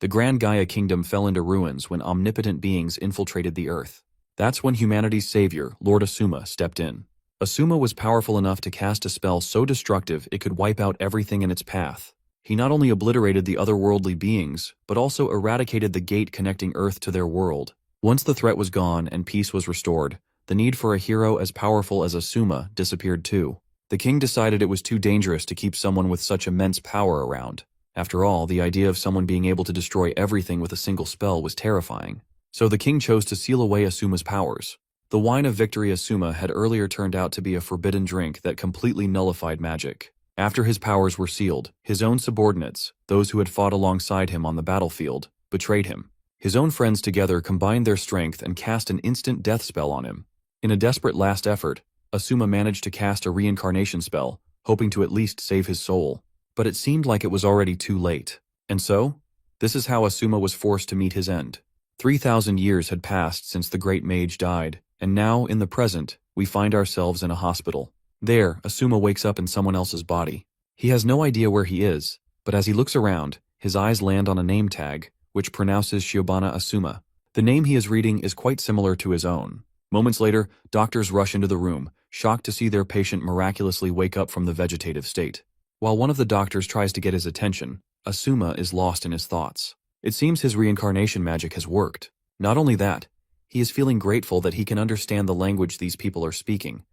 The Grand Gaia Kingdom fell into ruins when omnipotent beings infiltrated the Earth. That's when humanity's savior, Lord Asuma, stepped in. Asuma was powerful enough to cast a spell so destructive it could wipe out everything in its path. He not only obliterated the otherworldly beings, but also eradicated the gate connecting Earth to their world. Once the threat was gone and peace was restored, the need for a hero as powerful as Asuma disappeared too. The king decided it was too dangerous to keep someone with such immense power around. After all, the idea of someone being able to destroy everything with a single spell was terrifying. So the king chose to seal away Asuma's powers. The wine of victory Asuma had earlier turned out to be a forbidden drink that completely nullified magic. After his powers were sealed, his own subordinates, those who had fought alongside him on the battlefield, betrayed him. His own friends together combined their strength and cast an instant death spell on him. In a desperate last effort, Asuma managed to cast a reincarnation spell, hoping to at least save his soul. But it seemed like it was already too late. And so, this is how Asuma was forced to meet his end. 3,000 years had passed since the great mage died, and now, in the present, we find ourselves in a hospital. There, Asuma wakes up in someone else's body. He has no idea where he is, but as he looks around, his eyes land on a name tag, which pronounces Shiobana Asuma. The name he is reading is quite similar to his own. Moments later, doctors rush into the room, shocked to see their patient miraculously wake up from the vegetative state. While one of the doctors tries to get his attention, Asuma is lost in his thoughts. It seems his reincarnation magic has worked. Not only that, he is feeling grateful that he can understand the language these people are speaking,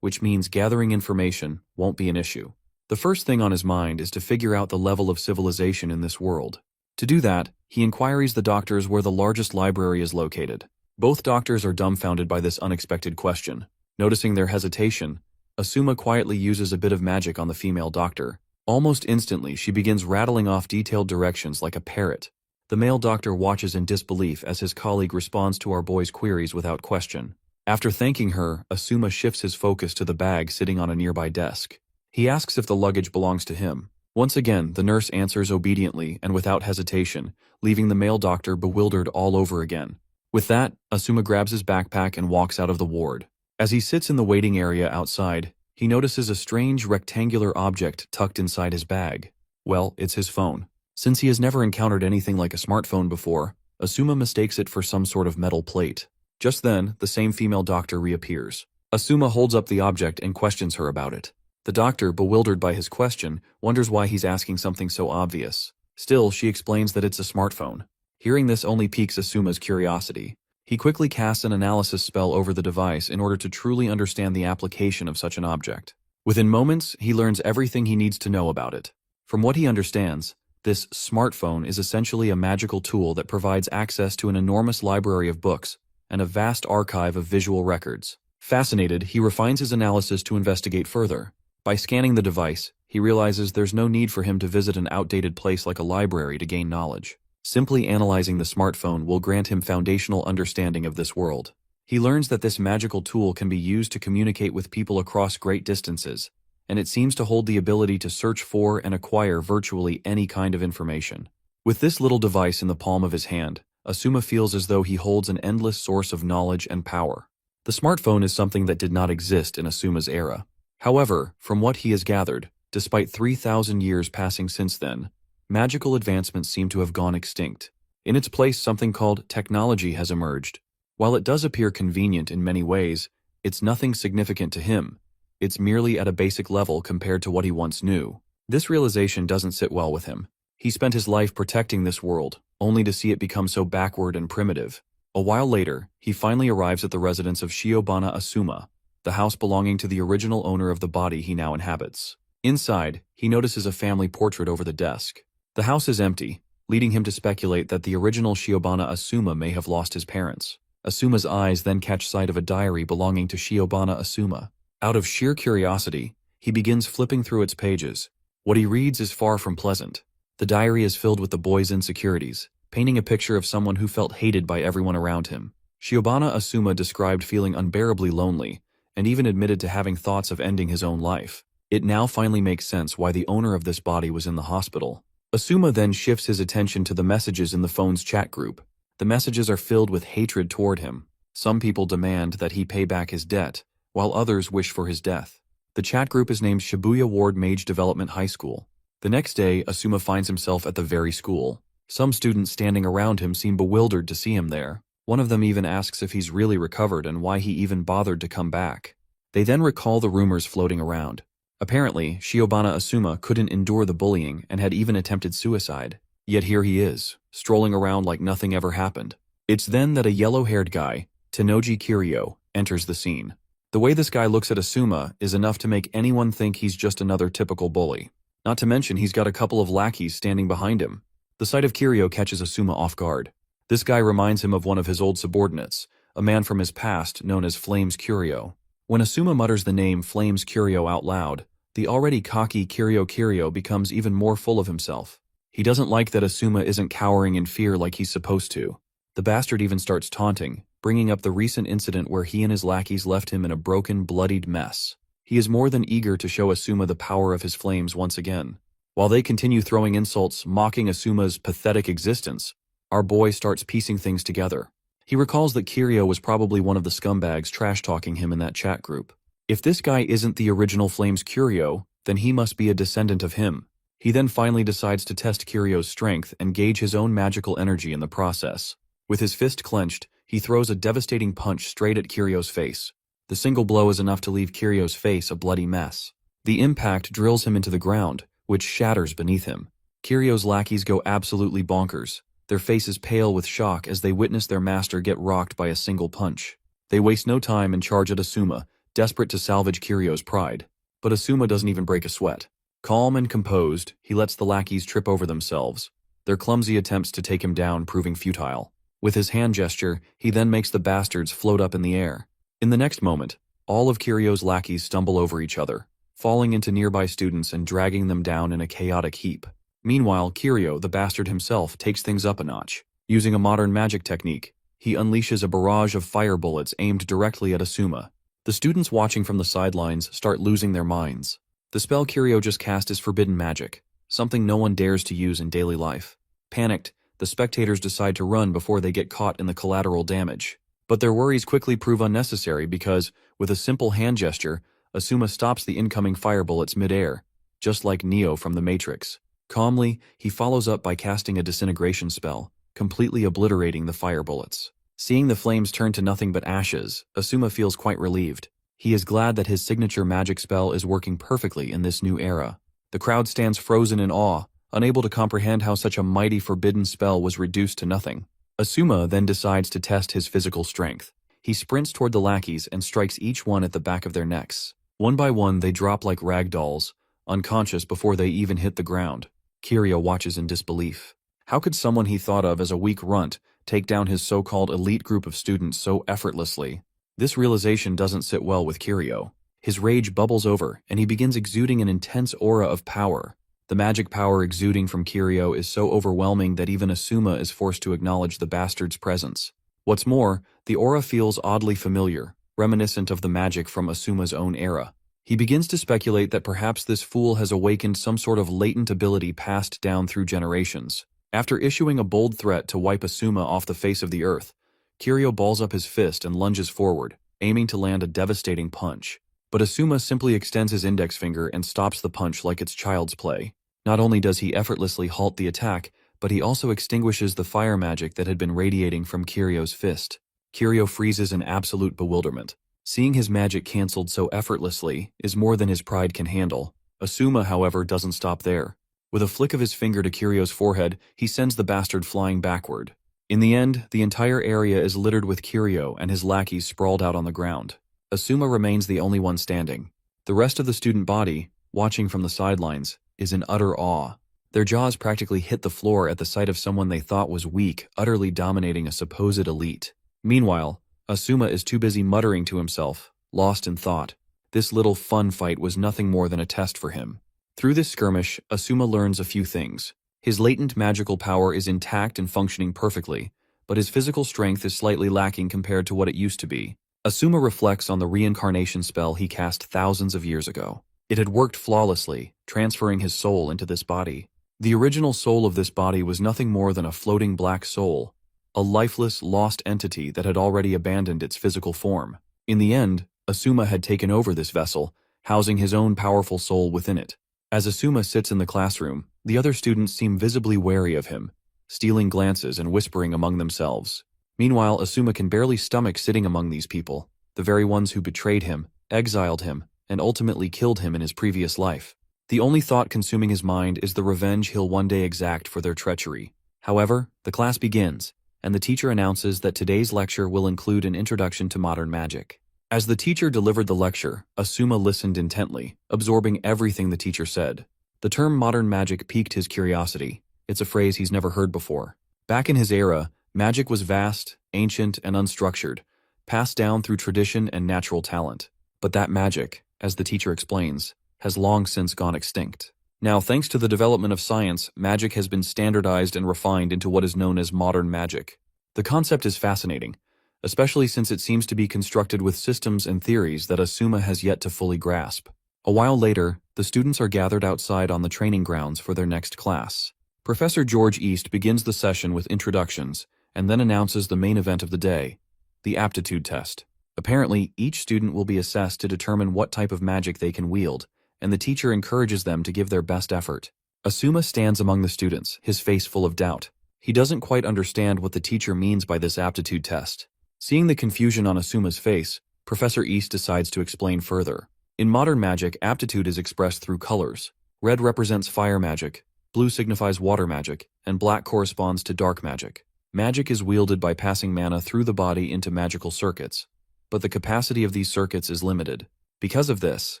which means gathering information won't be an issue. The first thing on his mind is to figure out the level of civilization in this world. To do that, he inquires the doctors where the largest library is located. Both doctors are dumbfounded by this unexpected question. Noticing their hesitation, Asuma quietly uses a bit of magic on the female doctor. Almost instantly, she begins rattling off detailed directions like a parrot. The male doctor watches in disbelief as his colleague responds to our boy's queries without question. After thanking her, Asuma shifts his focus to the bag sitting on a nearby desk. He asks if the luggage belongs to him. Once again, the nurse answers obediently and without hesitation, leaving the male doctor bewildered all over again. With that, Asuma grabs his backpack and walks out of the ward. As he sits in the waiting area outside, he notices a strange rectangular object tucked inside his bag. Well, it's his phone. Since he has never encountered anything like a smartphone before, Asuma mistakes it for some sort of metal plate. Just then, the same female doctor reappears. Asuma holds up the object and questions her about it. The doctor, bewildered by his question, wonders why he's asking something so obvious. Still, she explains that it's a smartphone. Hearing this only piques Asuma's curiosity. He quickly casts an analysis spell over the device in order to truly understand the application of such an object. Within moments, he learns everything he needs to know about it. From what he understands, this smartphone is essentially a magical tool that provides access to an enormous library of books and a vast archive of visual records. Fascinated, he refines his analysis to investigate further. By scanning the device, he realizes there's no need for him to visit an outdated place like a library to gain knowledge. Simply analyzing the smartphone will grant him foundational understanding of this world. He learns that this magical tool can be used to communicate with people across great distances, and it seems to hold the ability to search for and acquire virtually any kind of information. With this little device in the palm of his hand, Asuma feels as though he holds an endless source of knowledge and power. The smartphone is something that did not exist in Asuma's era. However, from what he has gathered, despite 3,000 years passing since then, magical advancements seem to have gone extinct. In its place, something called technology has emerged. While it does appear convenient in many ways, it's nothing significant to him. It's merely at a basic level compared to what he once knew. This realization doesn't sit well with him. He spent his life protecting this world, only to see it become so backward and primitive. A while later, he finally arrives at the residence of Shiobana Asuma, the house belonging to the original owner of the body he now inhabits. Inside, he notices a family portrait over the desk. The house is empty, leading him to speculate that the original Shiobana Asuma may have lost his parents. Asuma's eyes then catch sight of a diary belonging to Shiobana Asuma. Out of sheer curiosity, he begins flipping through its pages. What he reads is far from pleasant. The diary is filled with the boy's insecurities, painting a picture of someone who felt hated by everyone around him. Shiobana Asuma described feeling unbearably lonely, and even admitted to having thoughts of ending his own life. It now finally makes sense why the owner of this body was in the hospital. Asuma then shifts his attention to the messages in the phone's chat group. The messages are filled with hatred toward him. Some people demand that he pay back his debt, while others wish for his death. The chat group is named Shibuya Ward Mage Development High School. The next day, Asuma finds himself at the very school. Some students standing around him seem bewildered to see him there. One of them even asks if he's really recovered and why he even bothered to come back. They then recall the rumors floating around. Apparently, Shiobana Asuma couldn't endure the bullying and had even attempted suicide. Yet here he is, strolling around like nothing ever happened. It's then that a yellow-haired guy, Tenoji Kiryu, enters the scene. The way this guy looks at Asuma is enough to make anyone think he's just another typical bully. Not to mention he's got a couple of lackeys standing behind him. The sight of Kiryu catches Asuma off guard. This guy reminds him of one of his old subordinates, a man from his past known as Flames Kiryu. When Asuma mutters the name Flames Kiryu out loud, the already cocky Kiryu becomes even more full of himself. He doesn't like that Asuma isn't cowering in fear like he's supposed to. The bastard even starts taunting, bringing up the recent incident where he and his lackeys left him in a broken, bloodied mess. He is more than eager to show Asuma the power of his flames once again. While they continue throwing insults, mocking Asuma's pathetic existence, our boy starts piecing things together. He recalls that Kiryu was probably one of the scumbags trash-talking him in that chat group. If this guy isn't the original Flames Kiryu, then he must be a descendant of him. He then finally decides to test Kiryu's strength and gauge his own magical energy in the process. With his fist clenched, he throws a devastating punch straight at Kiryu's face. The single blow is enough to leave Kiryu's face a bloody mess. The impact drills him into the ground, which shatters beneath him. Kiryu's lackeys go absolutely bonkers, their faces pale with shock as they witness their master get rocked by a single punch. They waste no time and charge at Asuma, desperate to salvage Kiryu's pride. But Asuma doesn't even break a sweat. Calm and composed, he lets the lackeys trip over themselves, their clumsy attempts to take him down proving futile. With his hand gesture, he then makes the bastards float up in the air. In the next moment, all of Kiryu's lackeys stumble over each other, falling into nearby students and dragging them down in a chaotic heap. Meanwhile, Kiryu, the bastard himself, takes things up a notch. Using a modern magic technique, he unleashes a barrage of fire bullets aimed directly at Asuma. The students watching from the sidelines start losing their minds. The spell Kiryu just cast is forbidden magic, something no one dares to use in daily life. Panicked, the spectators decide to run before they get caught in the collateral damage. But their worries quickly prove unnecessary because, with a simple hand gesture, Asuma stops the incoming fire bullets mid-air, just like Neo from the Matrix. Calmly, he follows up by casting a disintegration spell, completely obliterating the fire bullets. Seeing the flames turn to nothing but ashes, Asuma feels quite relieved. He is glad that his signature magic spell is working perfectly in this new era. The crowd stands frozen in awe, unable to comprehend how such a mighty forbidden spell was reduced to nothing. Asuma then decides to test his physical strength. He sprints toward the lackeys and strikes each one at the back of their necks. One by one, they drop like rag dolls, unconscious before they even hit the ground. Kiryu watches in disbelief. How could someone he thought of as a weak runt take down his so-called elite group of students so effortlessly? This realization doesn't sit well with Kiryu. His rage bubbles over, and he begins exuding an intense aura of power. The magic power exuding from Kiryu is so overwhelming that even Asuma is forced to acknowledge the bastard's presence. What's more, the aura feels oddly familiar, reminiscent of the magic from Asuma's own era. He begins to speculate that perhaps this fool has awakened some sort of latent ability passed down through generations. After issuing a bold threat to wipe Asuma off the face of the earth, Kiryu balls up his fist and lunges forward, aiming to land a devastating punch. But Asuma simply extends his index finger and stops the punch like it's child's play. Not only does he effortlessly halt the attack, but he also extinguishes the fire magic that had been radiating from Kiryu's fist. Kiryu freezes in absolute bewilderment. Seeing his magic cancelled so effortlessly is more than his pride can handle. Asuma, however, doesn't stop there. With a flick of his finger to Kiryu's forehead, he sends the bastard flying backward. In the end, the entire area is littered with Kiryu and his lackeys sprawled out on the ground. Asuma remains the only one standing. The rest of the student body, watching from the sidelines, is in utter awe. Their jaws practically hit the floor at the sight of someone they thought was weak, utterly dominating a supposed elite. Meanwhile, Asuma is too busy muttering to himself, lost in thought. This little fun fight was nothing more than a test for him. Through this skirmish, Asuma learns a few things. His latent magical power is intact and functioning perfectly, but his physical strength is slightly lacking compared to what it used to be. Asuma reflects on the reincarnation spell he cast thousands of years ago. It had worked flawlessly, transferring his soul into this body. The original soul of this body was nothing more than a floating black soul, a lifeless, lost entity that had already abandoned its physical form. In the end, Asuma had taken over this vessel, housing his own powerful soul within it. As Asuma sits in the classroom, the other students seem visibly wary of him. stealing glances and whispering among themselves. Meanwhile, Asuma can barely stomach sitting among these people, the very ones who betrayed him, exiled him, and ultimately killed him in his previous life. The only thought consuming his mind is the revenge he'll one day exact for their treachery. However, the class begins, and the teacher announces that today's lecture will include an introduction to modern magic. As the teacher delivered the lecture, Asuma listened intently, absorbing everything the teacher said. The term modern magic piqued his curiosity. It's a phrase he's never heard before. Back in his era, magic was vast, ancient, and unstructured, passed down through tradition and natural talent. But that magic, as the teacher explains, has long since gone extinct. Now, thanks to the development of science, magic has been standardized and refined into what is known as modern magic. The concept is fascinating, especially since it seems to be constructed with systems and theories that Asuma has yet to fully grasp. A while later, the students are gathered outside on the training grounds for their next class. Professor George East begins the session with introductions and then announces the main event of the day, the aptitude test. Apparently, each student will be assessed to determine what type of magic they can wield, and the teacher encourages them to give their best effort. Asuma stands among the students, his face full of doubt. He doesn't quite understand what the teacher means by this aptitude test. Seeing the confusion on Asuma's face, Professor East decides to explain further. In modern magic, aptitude is expressed through colors. Red represents fire magic, blue signifies water magic, and black corresponds to dark magic. Magic is wielded by passing mana through the body into magical circuits, but the capacity of these circuits is limited. Because of this,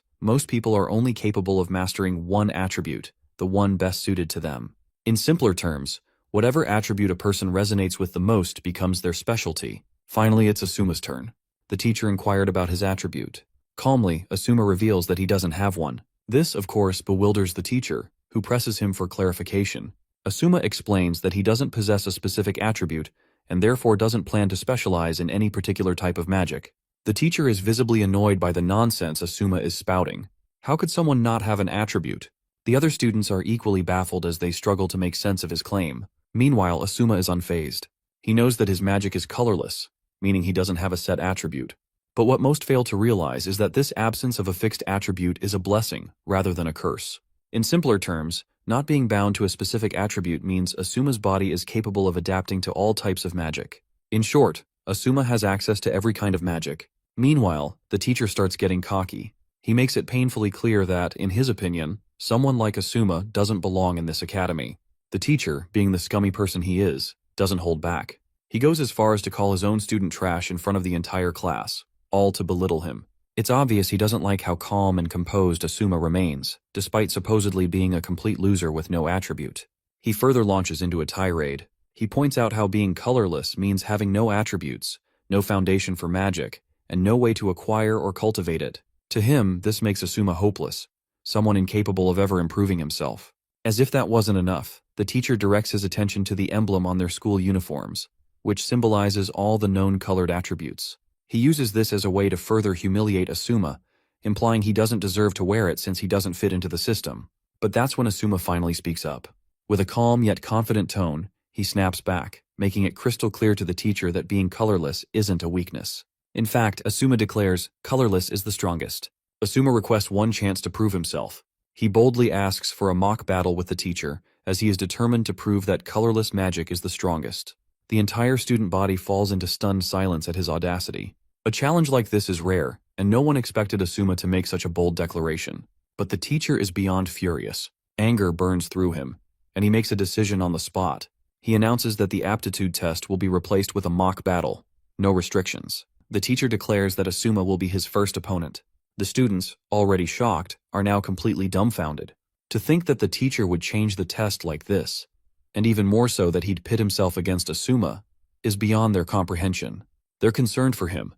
most people are only capable of mastering one attribute, the one best suited to them. In simpler terms, whatever attribute a person resonates with the most becomes their specialty. Finally, it's Asuma's turn. The teacher inquired about his attribute. Calmly, Asuma reveals that he doesn't have one. This, of course, bewilders the teacher, who presses him for clarification. Asuma explains that he doesn't possess a specific attribute and therefore doesn't plan to specialize in any particular type of magic. The teacher is visibly annoyed by the nonsense Asuma is spouting. How could someone not have an attribute? The other students are equally baffled as they struggle to make sense of his claim. Meanwhile, Asuma is unfazed. He knows that his magic is colorless, meaning he doesn't have a set attribute. But what most fail to realize is that this absence of a fixed attribute is a blessing rather than a curse. In simpler terms, not being bound to a specific attribute means Asuma's body is capable of adapting to all types of magic. In short, Asuma has access to every kind of magic. Meanwhile, the teacher starts getting cocky. He makes it painfully clear that, in his opinion, someone like Asuma doesn't belong in this academy. The teacher, being the scummy person he is, doesn't hold back. He goes as far as to call his own student trash in front of the entire class, all to belittle him. It's obvious he doesn't like how calm and composed Asuma remains, despite supposedly being a complete loser with no attribute. He further launches into a tirade. He points out how being colorless means having no attributes, no foundation for magic, and no way to acquire or cultivate it. To him, this makes Asuma hopeless, someone incapable of ever improving himself. As if that wasn't enough, the teacher directs his attention to the emblem on their school uniforms, which symbolizes all the known colored attributes. He uses this as a way to further humiliate Asuma, implying he doesn't deserve to wear it since he doesn't fit into the system. But that's when Asuma finally speaks up. With a calm yet confident tone, he snaps back, making it crystal clear to the teacher that being colorless isn't a weakness. In fact, Asuma declares, colorless is the strongest. Asuma requests one chance to prove himself. He boldly asks for a mock battle with the teacher, as he is determined to prove that colorless magic is the strongest. The entire student body falls into stunned silence at his audacity. A challenge like this is rare, and no one expected Asuma to make such a bold declaration. But the teacher is beyond furious. Anger burns through him, and he makes a decision on the spot. He announces that the aptitude test will be replaced with a mock battle. No restrictions. The teacher declares that Asuma will be his first opponent. The students, already shocked, are now completely dumbfounded. To think that the teacher would change the test like this, and even more so that he'd pit himself against Asuma, is beyond their comprehension. They're concerned for him,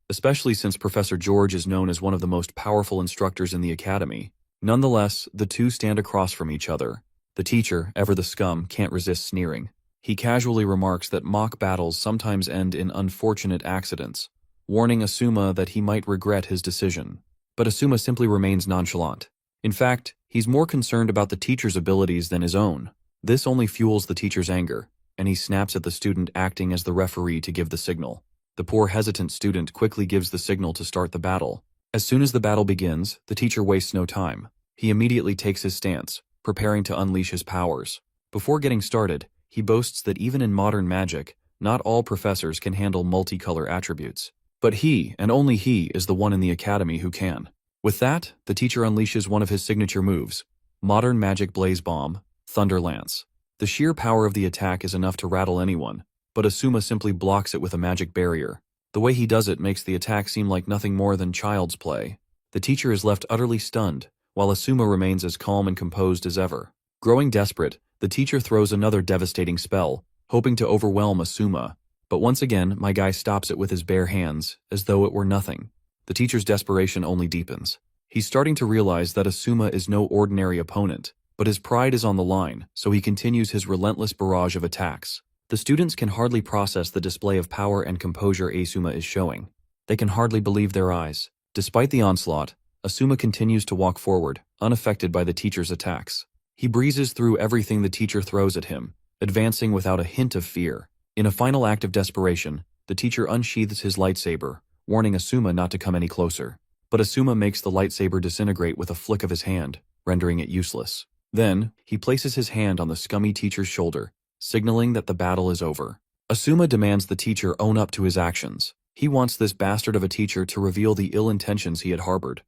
especially since Professor George is known as one of the most powerful instructors in the academy. Nonetheless, the two stand across from each other. The teacher, ever the scum, can't resist sneering. He casually remarks that mock battles sometimes end in unfortunate accidents, warning Asuma that he might regret his decision. But Asuma simply remains nonchalant. In fact, he's more concerned about the teacher's abilities than his own. This only fuels the teacher's anger, and he snaps at the student acting as the referee to give the signal. The poor hesitant student quickly gives the signal to start the battle. As soon as the battle begins, the teacher wastes no time. He immediately takes his stance, preparing to unleash his powers. Before getting started, he boasts that even in modern magic, not all professors can handle multicolor attributes. But he, and only he, is the one in the academy who can. With that, the teacher unleashes one of his signature moves, Modern Magic Blaze Bomb, Thunder Lance. The sheer power of the attack is enough to rattle anyone, but Asuma simply blocks it with a magic barrier. The way he does it makes the attack seem like nothing more than child's play. The teacher is left utterly stunned, while Asuma remains as calm and composed as ever. Growing desperate, the teacher throws another devastating spell, hoping to overwhelm Asuma. But once again, my guy stops it with his bare hands, as though it were nothing. The teacher's desperation only deepens. He's starting to realize that Asuma is no ordinary opponent, but his pride is on the line, so he continues his relentless barrage of attacks. The students can hardly process the display of power and composure Asuma is showing. They can hardly believe their eyes. Despite the onslaught, Asuma continues to walk forward, unaffected by the teacher's attacks. He breezes through everything the teacher throws at him, advancing without a hint of fear. In a final act of desperation, the teacher unsheathes his lightsaber, warning Asuma not to come any closer. But Asuma makes the lightsaber disintegrate with a flick of his hand, rendering it useless. Then, he places his hand on the scummy teacher's shoulder, signaling that the battle is over. Asuma demands the teacher own up to his actions. He wants this bastard of a teacher to reveal the ill intentions he had harbored.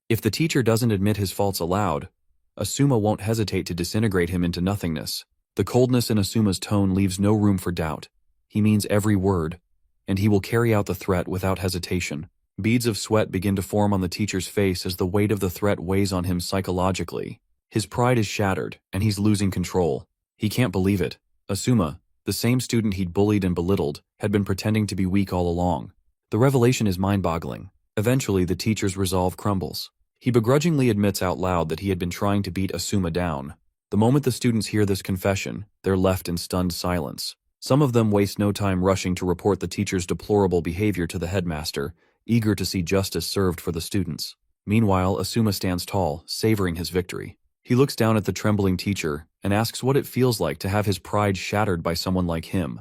If the teacher doesn't admit his faults aloud, Asuma won't hesitate to disintegrate him into nothingness. The coldness in Asuma's tone leaves no room for doubt. He means every word, and he will carry out the threat without hesitation. Beads of sweat begin to form on the teacher's face as the weight of the threat weighs on him psychologically. His pride is shattered, and he's losing control. He can't believe it. Asuma, the same student he'd bullied and belittled, had been pretending to be weak all along. The revelation is mind-boggling. Eventually, the teacher's resolve crumbles. He begrudgingly admits out loud that he had been trying to beat Asuma down. The moment the students hear this confession, they're left in stunned silence. Some of them waste no time rushing to report the teacher's deplorable behavior to the headmaster, eager to see justice served for the students. Meanwhile, Asuma stands tall, savoring his victory. He looks down at the trembling teacher and asks what it feels like to have his pride shattered by someone like him,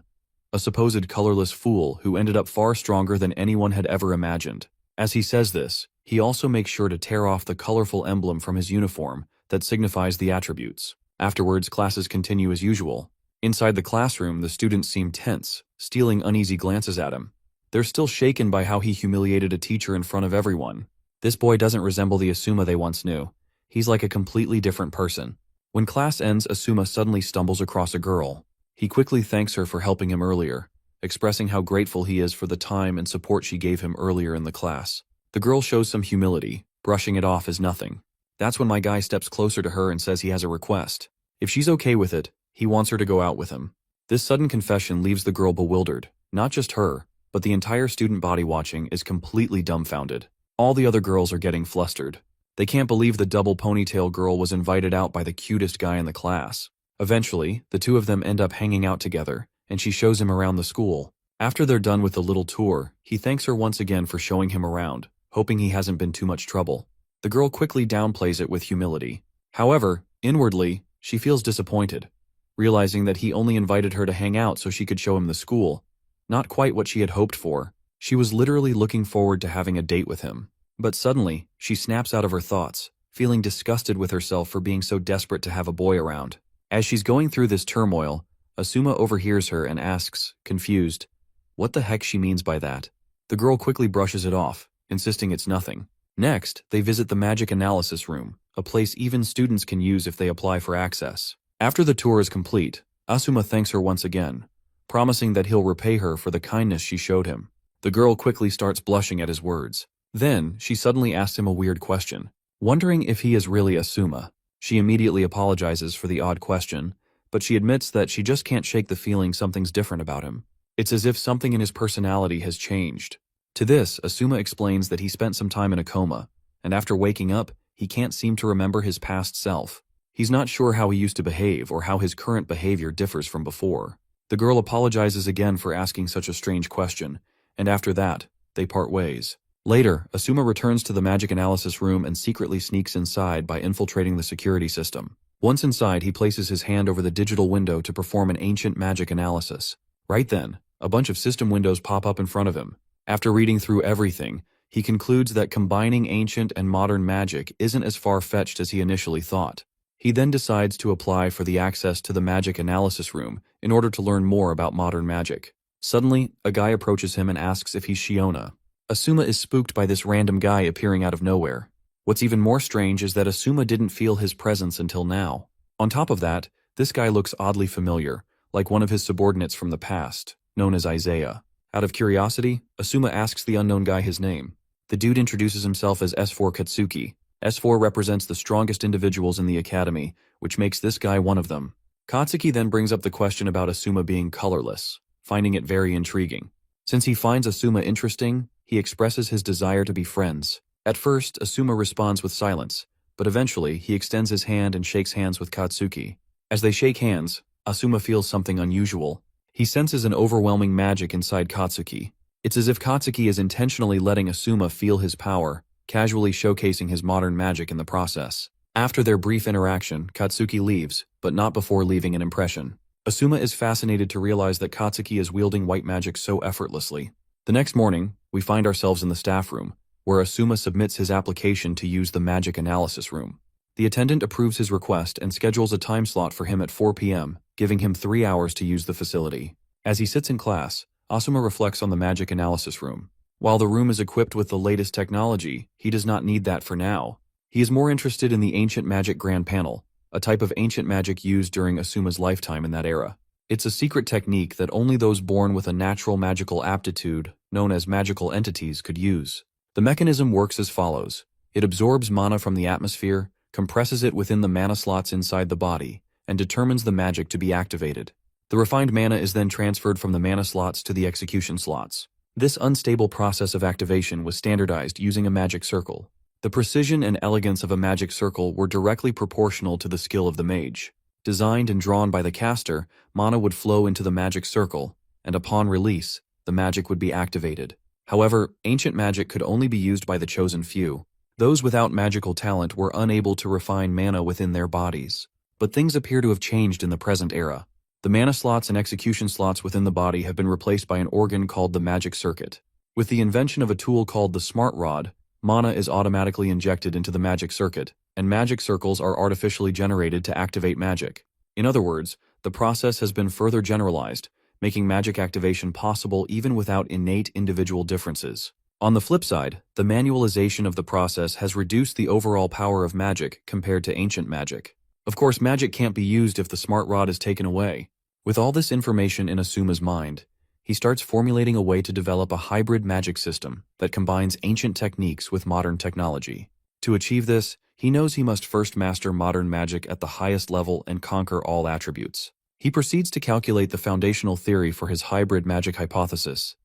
a supposed colorless fool who ended up far stronger than anyone had ever imagined. As he says this, he also makes sure to tear off the colorful emblem from his uniform that signifies the attributes. Afterwards, classes continue as usual. Inside the classroom, the students seem tense, stealing uneasy glances at him. They're still shaken by how he humiliated a teacher in front of everyone. This boy doesn't resemble the Asuma they once knew. He's like a completely different person. When class ends, Asuma suddenly stumbles across a girl. He quickly thanks her for helping him earlier, expressing how grateful he is for the time and support she gave him earlier in the class. The girl shows some humility, brushing it off as nothing. That's when my guy steps closer to her and says he has a request. If she's okay with it, he wants her to go out with him. This sudden confession leaves the girl bewildered. Not just her, but the entire student body watching is completely dumbfounded. All the other girls are getting flustered. They can't believe the double ponytail girl was invited out by the cutest guy in the class. Eventually, the two of them end up hanging out together, and she shows him around the school. After they're done with the little tour, he thanks her once again for showing him around, hoping he hasn't been too much trouble. The girl quickly downplays it with humility. However, inwardly, she feels disappointed, realizing that he only invited her to hang out so she could show him the school. Not quite what she had hoped for. She was literally looking forward to having a date with him. But suddenly, she snaps out of her thoughts, feeling disgusted with herself for being so desperate to have a boy around. As she's going through this turmoil, Asuma overhears her and asks, confused, what the heck she means by that. The girl quickly brushes it off, insisting it's nothing. Next, they visit the magic analysis room, a place even students can use if they apply for access. After the tour is complete, Asuma thanks her once again, promising that he'll repay her for the kindness she showed him. The girl quickly starts blushing at his words. Then, she suddenly asks him a weird question, wondering if he is really Asuma. She immediately apologizes for the odd question, but she admits that she just can't shake the feeling something's different about him. It's as if something in his personality has changed. To this, Asuma explains that he spent some time in a coma, and after waking up, he can't seem to remember his past self. He's not sure how he used to behave or how his current behavior differs from before. The girl apologizes again for asking such a strange question, and after that, they part ways. Later, Asuma returns to the magic analysis room and secretly sneaks inside by infiltrating the security system. Once inside, he places his hand over the digital window to perform an ancient magic analysis. Right then, a bunch of system windows pop up in front of him. After reading through everything, he concludes that combining ancient and modern magic isn't as far-fetched as he initially thought. He then decides to apply for the access to the magic analysis room in order to learn more about modern magic. Suddenly, a guy approaches him and asks if he's Shiona. Asuma is spooked by this random guy appearing out of nowhere. What's even more strange is that Asuma didn't feel his presence until now. On top of that, this guy looks oddly familiar, like one of his subordinates from the past, known as Isaiah. Out of curiosity, Asuma asks the unknown guy his name. The dude introduces himself as S4 Katsuki. S4 represents the strongest individuals in the academy, which makes this guy one of them. Katsuki then brings up the question about Asuma being colorless, finding it very intriguing. Since he finds Asuma interesting, he expresses his desire to be friends. At first, Asuma responds with silence, but eventually he extends his hand and shakes hands with Katsuki. As they shake hands, Asuma feels something unusual. He senses an overwhelming magic inside Katsuki. It's as if Katsuki is intentionally letting Asuma feel his power, casually showcasing his modern magic in the process. After their brief interaction, Katsuki leaves, but not before leaving an impression. Asuma is fascinated to realize that Katsuki is wielding white magic so effortlessly. The next morning, we find ourselves in the staff room, where Asuma submits his application to use the magic analysis room. The attendant approves his request and schedules a time slot for him at 4 p.m., giving him 3 hours to use the facility. As he sits in class, Asuma reflects on the magic analysis room. While the room is equipped with the latest technology, he does not need that for now. He is more interested in the ancient magic grand panel, a type of ancient magic used during Asuma's lifetime in that era. It's a secret technique that only those born with a natural magical aptitude, known as magical entities, could use. The mechanism works as follows. It absorbs mana from the atmosphere, compresses it within the mana slots inside the body, and determines the magic to be activated. The refined mana is then transferred from the mana slots to the execution slots. This unstable process of activation was standardized using a magic circle. The precision and elegance of a magic circle were directly proportional to the skill of the mage. Designed and drawn by the caster, mana would flow into the magic circle, and upon release, the magic would be activated. However, ancient magic could only be used by the chosen few. Those without magical talent were unable to refine mana within their bodies. But things appear to have changed in the present era. The mana slots and execution slots within the body have been replaced by an organ called the magic circuit. With the invention of a tool called the smart rod, mana is automatically injected into the magic circuit, and magic circles are artificially generated to activate magic. In other words, the process has been further generalized, making magic activation possible even without innate individual differences. On the flip side, the manualization of the process has reduced the overall power of magic compared to ancient magic. Of course, magic can't be used if the smart rod is taken away. With all this information in Asuma's mind, he starts formulating a way to develop a hybrid magic system that combines ancient techniques with modern technology. To achieve this, he knows he must first master modern magic at the highest level and conquer all attributes. He proceeds to calculate the foundational theory for his hybrid magic hypothesis,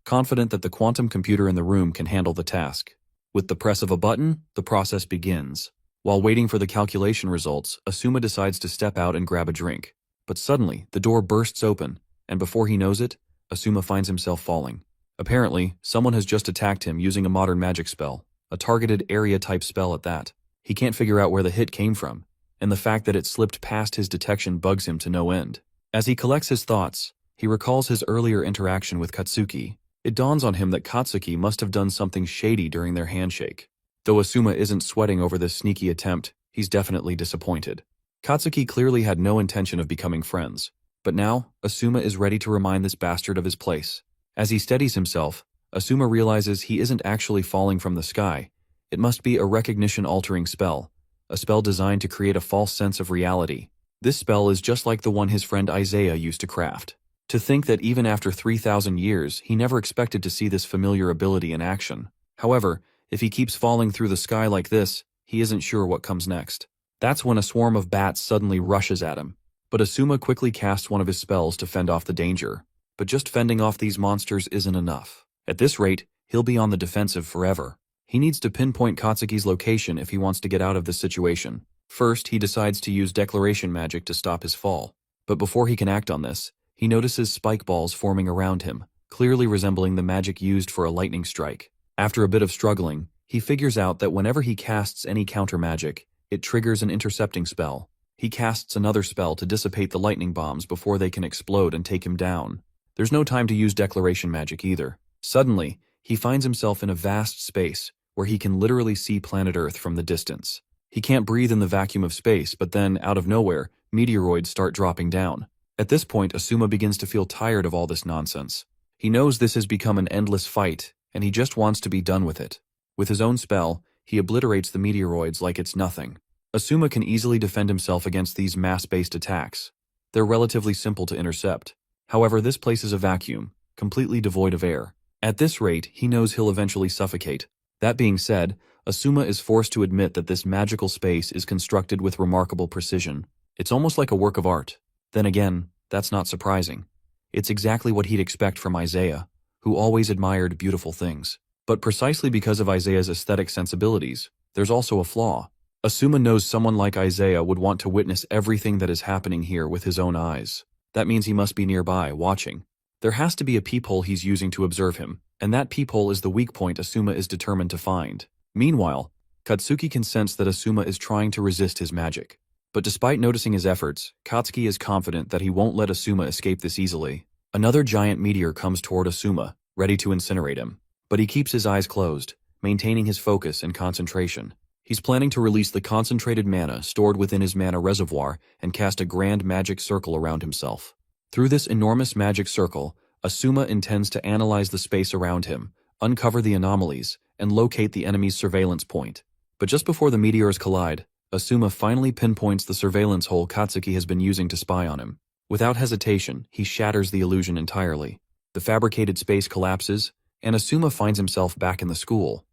confident that the quantum computer in the room can handle the task. With the press of a button, the process begins. While waiting for the calculation results, Asuma decides to step out and grab a drink. But suddenly, the door bursts open, and before he knows it, Asuma finds himself falling. Apparently, someone has just attacked him using a modern magic spell, a targeted area-type spell at that. He can't figure out where the hit came from, and the fact that it slipped past his detection bugs him to no end. As he collects his thoughts, he recalls his earlier interaction with Katsuki. It dawns on him that Katsuki must have done something shady during their handshake. Though Asuma isn't sweating over this sneaky attempt, he's definitely disappointed. Katsuki clearly had no intention of becoming friends, but now, Asuma is ready to remind this bastard of his place. As he steadies himself, Asuma realizes he isn't actually falling from the sky. It must be a recognition-altering spell, a spell designed to create a false sense of reality. This spell is just like the one his friend Isaiah used to craft. To think that even after 3,000 years, he never expected to see this familiar ability in action. However, if he keeps falling through the sky like this, he isn't sure what comes next. That's when a swarm of bats suddenly rushes at him. But Asuma quickly casts one of his spells to fend off the danger. But just fending off these monsters isn't enough. At this rate, he'll be on the defensive forever. He needs to pinpoint Katsuki's location if he wants to get out of this situation. First, he decides to use declaration magic to stop his fall. But before he can act on this, he notices spike balls forming around him, clearly resembling the magic used for a lightning strike. After a bit of struggling, he figures out that whenever he casts any counter magic, it triggers an intercepting spell. He casts another spell to dissipate the lightning bombs before they can explode and take him down. There's no time to use declaration magic either. Suddenly, he finds himself in a vast space where he can literally see planet Earth from the distance. He can't breathe in the vacuum of space, but then, out of nowhere, meteoroids start dropping down. At this point, Asuma begins to feel tired of all this nonsense. He knows this has become an endless fight, and he just wants to be done with it. With his own spell, he obliterates the meteoroids like it's nothing. Asuma can easily defend himself against these mass-based attacks. They're relatively simple to intercept. However, this place is a vacuum, completely devoid of air. At this rate, he knows he'll eventually suffocate. That being said, Asuma is forced to admit that this magical space is constructed with remarkable precision. It's almost like a work of art. Then again, that's not surprising. It's exactly what he'd expect from Isaiah, who always admired beautiful things. But precisely because of Isaiah's aesthetic sensibilities, there's also a flaw. Asuma knows someone like Isaiah would want to witness everything that is happening here with his own eyes. That means he must be nearby, watching. There has to be a peephole he's using to observe him, and that peephole is the weak point Asuma is determined to find. Meanwhile, Katsuki can sense that Asuma is trying to resist his magic. But despite noticing his efforts, Katsuki is confident that he won't let Asuma escape this easily. Another giant meteor comes toward Asuma, ready to incinerate him. But he keeps his eyes closed, maintaining his focus and concentration. He's planning to release the concentrated mana stored within his mana reservoir and cast a grand magic circle around himself. Through this enormous magic circle, Asuma intends to analyze the space around him, uncover the anomalies, and locate the enemy's surveillance point. But just before the meteors collide, Asuma finally pinpoints the surveillance hole Katsuki has been using to spy on him. Without hesitation, he shatters the illusion entirely. The fabricated space collapses, and Asuma finds himself back in the school.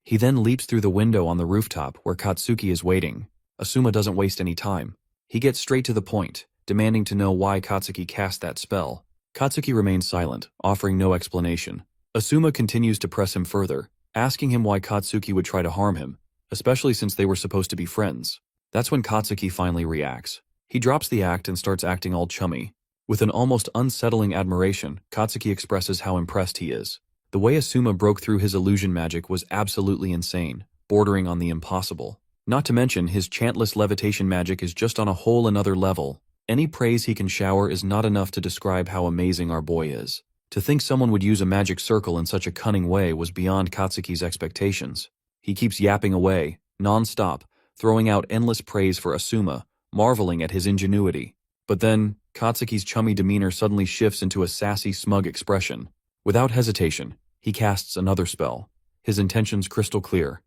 He then leaps through the window on the rooftop where Katsuki is waiting. Asuma doesn't waste any time. He gets straight to the point, demanding to know why Katsuki cast that spell. Katsuki remains silent, offering no explanation. Asuma continues to press him further, asking him why Katsuki would try to harm him, especially since they were supposed to be friends. That's when Katsuki finally reacts. He drops the act and starts acting all chummy. With an almost unsettling admiration, Katsuki expresses how impressed he is. The way Asuma broke through his illusion magic was absolutely insane, bordering on the impossible. Not to mention, his chantless levitation magic is just on a whole another level. Any praise he can shower is not enough to describe how amazing our boy is. To think someone would use a magic circle in such a cunning way was beyond Katsuki's expectations. He keeps yapping away, non-stop, throwing out endless praise for Asuma, marveling at his ingenuity. But then, Katsuki's chummy demeanor suddenly shifts into a sassy, smug expression. Without hesitation, he casts another spell, his intentions crystal clear.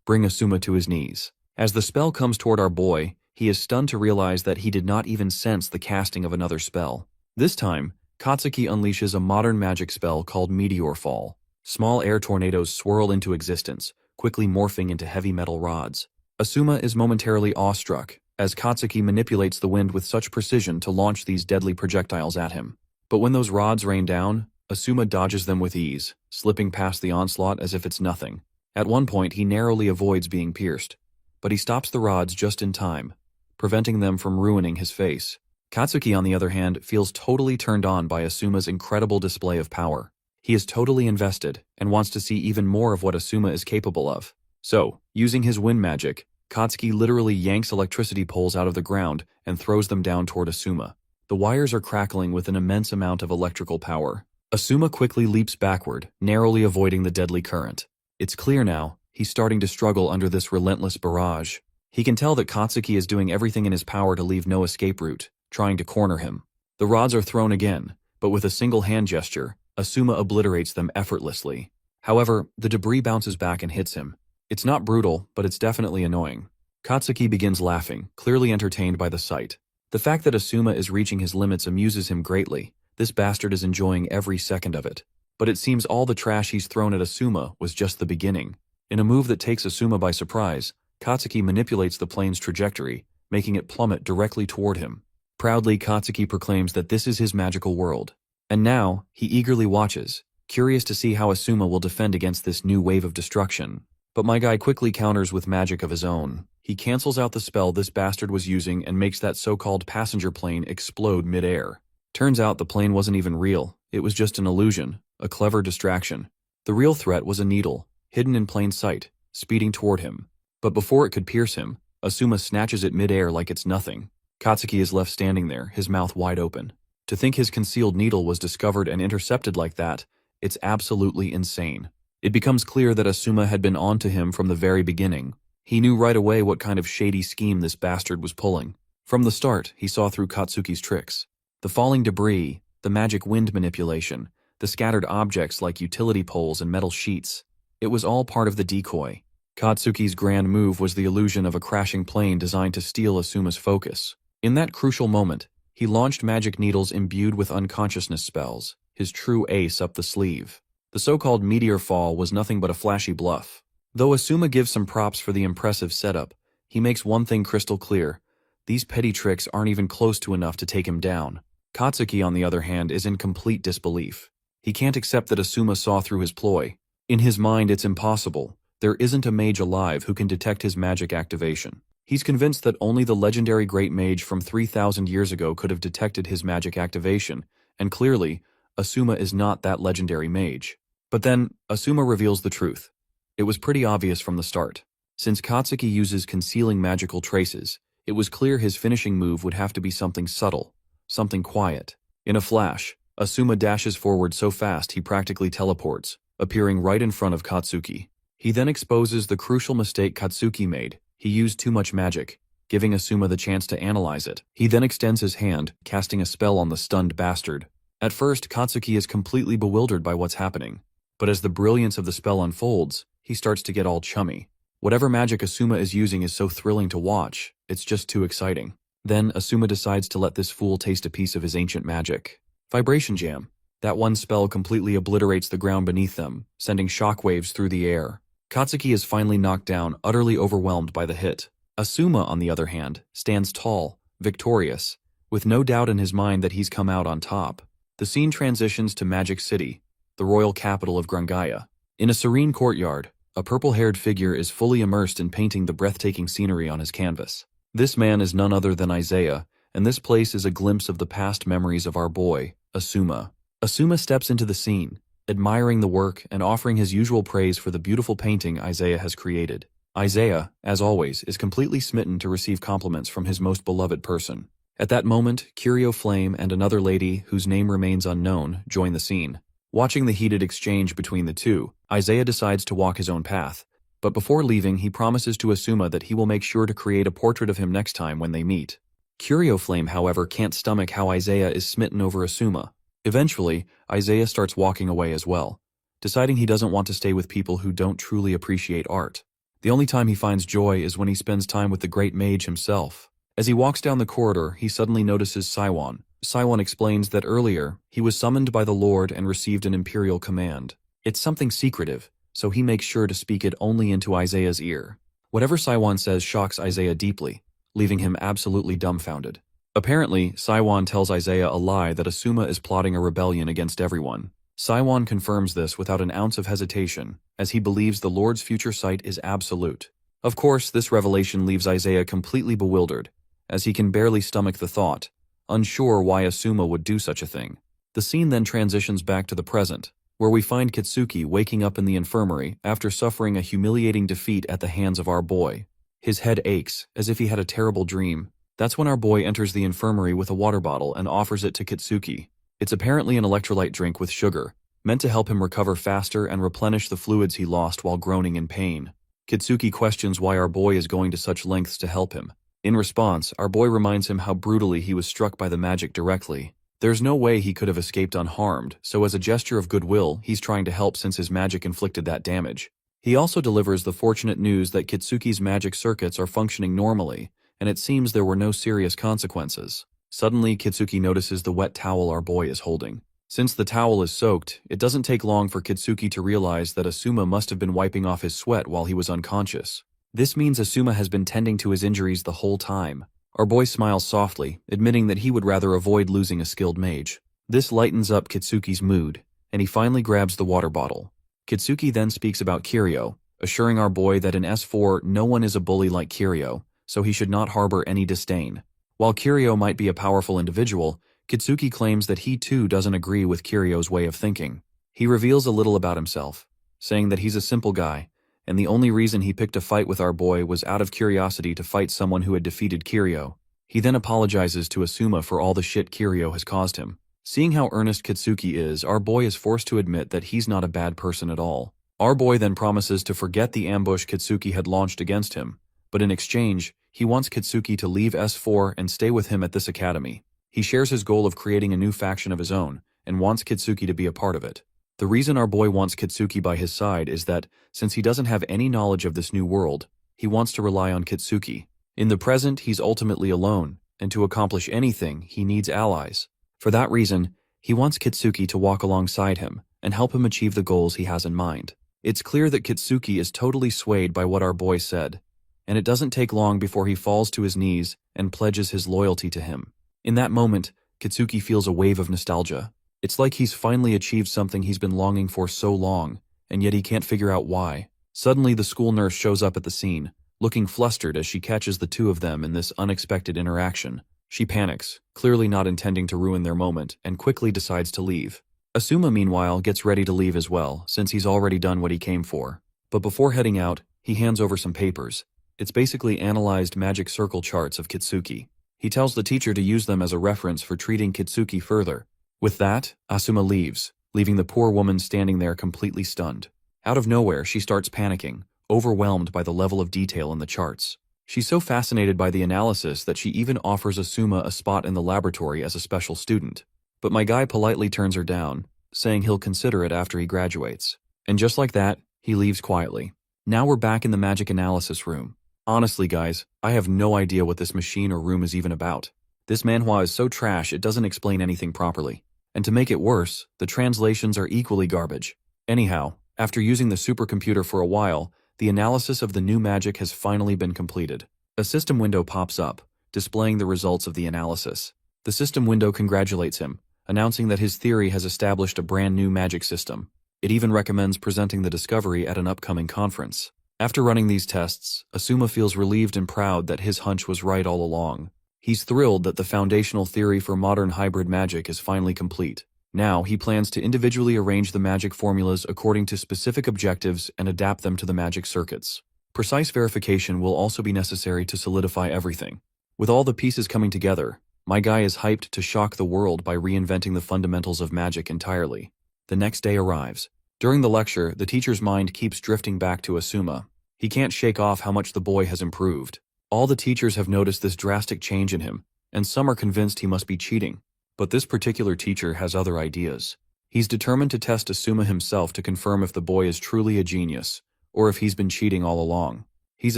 Bring Asuma to his knees. As the spell comes toward our boy, he is stunned to realize that he did not even sense the casting of another spell. This time, Katsuki unleashes a modern magic spell called Meteor Fall. Small air tornadoes swirl into existence, quickly morphing into heavy metal rods. Asuma is momentarily awestruck, as Katsuki manipulates the wind with such precision to launch these deadly projectiles at him. But when those rods rain down, Asuma dodges them with ease, slipping past the onslaught as if it's nothing. At one point, he narrowly avoids being pierced, but he stops the rods just in time, preventing them from ruining his face. Katsuki, on the other hand, feels totally turned on by Asuma's incredible display of power. He is totally invested and wants to see even more of what Asuma is capable of. So, using his wind magic, Katsuki literally yanks electricity poles out of the ground and throws them down toward Asuma. The wires are crackling with an immense amount of electrical power. Asuma quickly leaps backward, narrowly avoiding the deadly current. It's clear now, he's starting to struggle under this relentless barrage. He can tell that Katsuki is doing everything in his power to leave no escape route, trying to corner him. The rods are thrown again, but with a single hand gesture, Asuma obliterates them effortlessly. However, the debris bounces back and hits him. It's not brutal, but it's definitely annoying. Katsuki begins laughing, clearly entertained by the sight. The fact that Asuma is reaching his limits amuses him greatly. This bastard is enjoying every second of it. But it seems all the trash he's thrown at Asuma was just the beginning. In a move that takes Asuma by surprise, Katsuki manipulates the plane's trajectory, making it plummet directly toward him. Proudly, Katsuki proclaims that this is his magical world. And now, he eagerly watches, curious to see how Asuma will defend against this new wave of destruction. But my guy quickly counters with magic of his own. He cancels out the spell this bastard was using and makes that so-called passenger plane explode mid-air. Turns out the plane wasn't even real. It was just an illusion, a clever distraction. The real threat was a needle, hidden in plain sight, speeding toward him. But before it could pierce him, Asuma snatches it mid-air like it's nothing. Katsuki is left standing there, his mouth wide open. To think his concealed needle was discovered and intercepted like that, it's absolutely insane. It becomes clear that Asuma had been on to him from the very beginning. He knew right away what kind of shady scheme this bastard was pulling. From the start, he saw through Katsuki's tricks. The falling debris, the magic wind manipulation, the scattered objects like utility poles and metal sheets. It was all part of the decoy. Katsuki's grand move was the illusion of a crashing plane designed to steal Asuma's focus. In that crucial moment, he launched magic needles imbued with unconsciousness spells, his true ace up the sleeve. The so-called meteor fall was nothing but a flashy bluff. Though Asuma gives some props for the impressive setup, he makes one thing crystal clear: these petty tricks aren't even close to enough to take him down. Katsuki, on the other hand, is in complete disbelief. He can't accept that Asuma saw through his ploy. In his mind, it's impossible. There isn't a mage alive who can detect his magic activation. He's convinced that only the legendary great mage from 3,000 years ago could have detected his magic activation, and clearly, Asuma is not that legendary mage. But then, Asuma reveals the truth. It was pretty obvious from the start. Since Katsuki uses concealing magical traces, it was clear his finishing move would have to be something subtle, something quiet. In a flash, Asuma dashes forward so fast he practically teleports, appearing right in front of Katsuki. He then exposes the crucial mistake Katsuki made. He used too much magic, giving Asuma the chance to analyze it. He then extends his hand, casting a spell on the stunned bastard. At first, Katsuki is completely bewildered by what's happening. But as the brilliance of the spell unfolds, he starts to get all chummy. Whatever magic Asuma is using is so thrilling to watch, it's just too exciting. Then, Asuma decides to let this fool taste a piece of his ancient magic. Vibration Jam. That one spell completely obliterates the ground beneath them, sending shockwaves through the air. Katsuki is finally knocked down, utterly overwhelmed by the hit. Asuma, on the other hand, stands tall, victorious, with no doubt in his mind that he's come out on top. The scene transitions to Magic City, the royal capital of Grangaya. In a serene courtyard, a purple-haired figure is fully immersed in painting the breathtaking scenery on his canvas. This man is none other than Isaiah, and this place is a glimpse of the past memories of our boy, Asuma. Asuma steps into the scene, admiring the work and offering his usual praise for the beautiful painting Isaiah has created. Isaiah, as always, is completely smitten to receive compliments from his most beloved person. At that moment, Curio Flame and another lady, whose name remains unknown, join the scene. Watching the heated exchange between the two, Isaiah decides to walk his own path. But before leaving, he promises to Asuma that he will make sure to create a portrait of him next time when they meet. Curio Flame, however, can't stomach how Isaiah is smitten over Asuma. Eventually, Isaiah starts walking away as well, deciding he doesn't want to stay with people who don't truly appreciate art. The only time he finds joy is when he spends time with the great mage himself. As he walks down the corridor, he suddenly notices Saiwon. Saiwon explains that earlier, he was summoned by the Lord and received an imperial command. It's something secretive, so he makes sure to speak it only into Isaiah's ear. Whatever Saiwon says shocks Isaiah deeply, leaving him absolutely dumbfounded. Apparently, Saiwon tells Isaiah a lie that Asuma is plotting a rebellion against everyone. Saiwon confirms this without an ounce of hesitation, as he believes the Lord's future sight is absolute. Of course, this revelation leaves Isaiah completely bewildered, as he can barely stomach the thought, unsure why Asuma would do such a thing. The scene then transitions back to the present, where we find Kitsuki waking up in the infirmary after suffering a humiliating defeat at the hands of our boy. His head aches, as if he had a terrible dream. That's when our boy enters the infirmary with a water bottle and offers it to Kitsuki. It's apparently an electrolyte drink with sugar, meant to help him recover faster and replenish the fluids he lost while groaning in pain. Kitsuki questions why our boy is going to such lengths to help him. In response, our boy reminds him how brutally he was struck by the magic directly. There's no way he could have escaped unharmed, so as a gesture of goodwill, he's trying to help since his magic inflicted that damage. He also delivers the fortunate news that Kitsuki's magic circuits are functioning normally, and it seems there were no serious consequences. Suddenly, Kitsuki notices the wet towel our boy is holding. Since the towel is soaked, it doesn't take long for Kitsuki to realize that Asuma must have been wiping off his sweat while he was unconscious. This means Asuma has been tending to his injuries the whole time. Our boy smiles softly, admitting that he would rather avoid losing a skilled mage. This lightens up Kitsuki's mood, and he finally grabs the water bottle. Kitsuki then speaks about Kiryo, assuring our boy that in S4 no one is a bully like Kiryo, so he should not harbor any disdain. While Kiryo might be a powerful individual, Kitsuki claims that he too doesn't agree with Kiryo's way of thinking. He reveals a little about himself, saying that he's a simple guy, and the only reason he picked a fight with our boy was out of curiosity to fight someone who had defeated Kiryo. He then apologizes to Asuma for all the shit Kiryo has caused him. Seeing how earnest Kitsuki is, our boy is forced to admit that he's not a bad person at all. Our boy then promises to forget the ambush Kitsuki had launched against him, but in exchange, he wants Kitsuki to leave S4 and stay with him at this academy. He shares his goal of creating a new faction of his own, and wants Kitsuki to be a part of it. The reason our boy wants Kitsuki by his side is that, since he doesn't have any knowledge of this new world, he wants to rely on Kitsuki. In the present, he's ultimately alone, and to accomplish anything, he needs allies. For that reason, he wants Kitsuki to walk alongside him and help him achieve the goals he has in mind. It's clear that Kitsuki is totally swayed by what our boy said, and it doesn't take long before he falls to his knees and pledges his loyalty to him. In that moment, Kitsuki feels a wave of nostalgia. It's like he's finally achieved something he's been longing for so long, and yet he can't figure out why. Suddenly, the school nurse shows up at the scene, looking flustered as she catches the two of them in this unexpected interaction. She panics, clearly not intending to ruin their moment, and quickly decides to leave. Asuma, meanwhile, gets ready to leave as well, since he's already done what he came for. But before heading out, he hands over some papers. It's basically analyzed magic circle charts of Kitsuki. He tells the teacher to use them as a reference for treating Kitsuki further. With that, Asuma leaves, leaving the poor woman standing there completely stunned. Out of nowhere, she starts panicking, overwhelmed by the level of detail in the charts. She's so fascinated by the analysis that she even offers Asuma a spot in the laboratory as a special student. But my guy politely turns her down, saying he'll consider it after he graduates. And just like that, he leaves quietly. Now we're back in the magic analysis room. Honestly, guys, I have no idea what this machine or room is even about. This manhwa is so trash it doesn't explain anything properly. And to make it worse, the translations are equally garbage. Anyhow, after using the supercomputer for a while, the analysis of the new magic has finally been completed. A system window pops up, displaying the results of the analysis. The system window congratulates him, announcing that his theory has established a brand new magic system. It even recommends presenting the discovery at an upcoming conference. After running these tests, Asuma feels relieved and proud that his hunch was right all along. He's thrilled that the foundational theory for modern hybrid magic is finally complete. Now, he plans to individually arrange the magic formulas according to specific objectives and adapt them to the magic circuits. Precise verification will also be necessary to solidify everything. With all the pieces coming together, my guy is hyped to shock the world by reinventing the fundamentals of magic entirely. The next day arrives. During the lecture, the teacher's mind keeps drifting back to Asuma. He can't shake off how much the boy has improved. All the teachers have noticed this drastic change in him, and some are convinced he must be cheating. But this particular teacher has other ideas. He's determined to test Asuma himself to confirm if the boy is truly a genius, or if he's been cheating all along. He's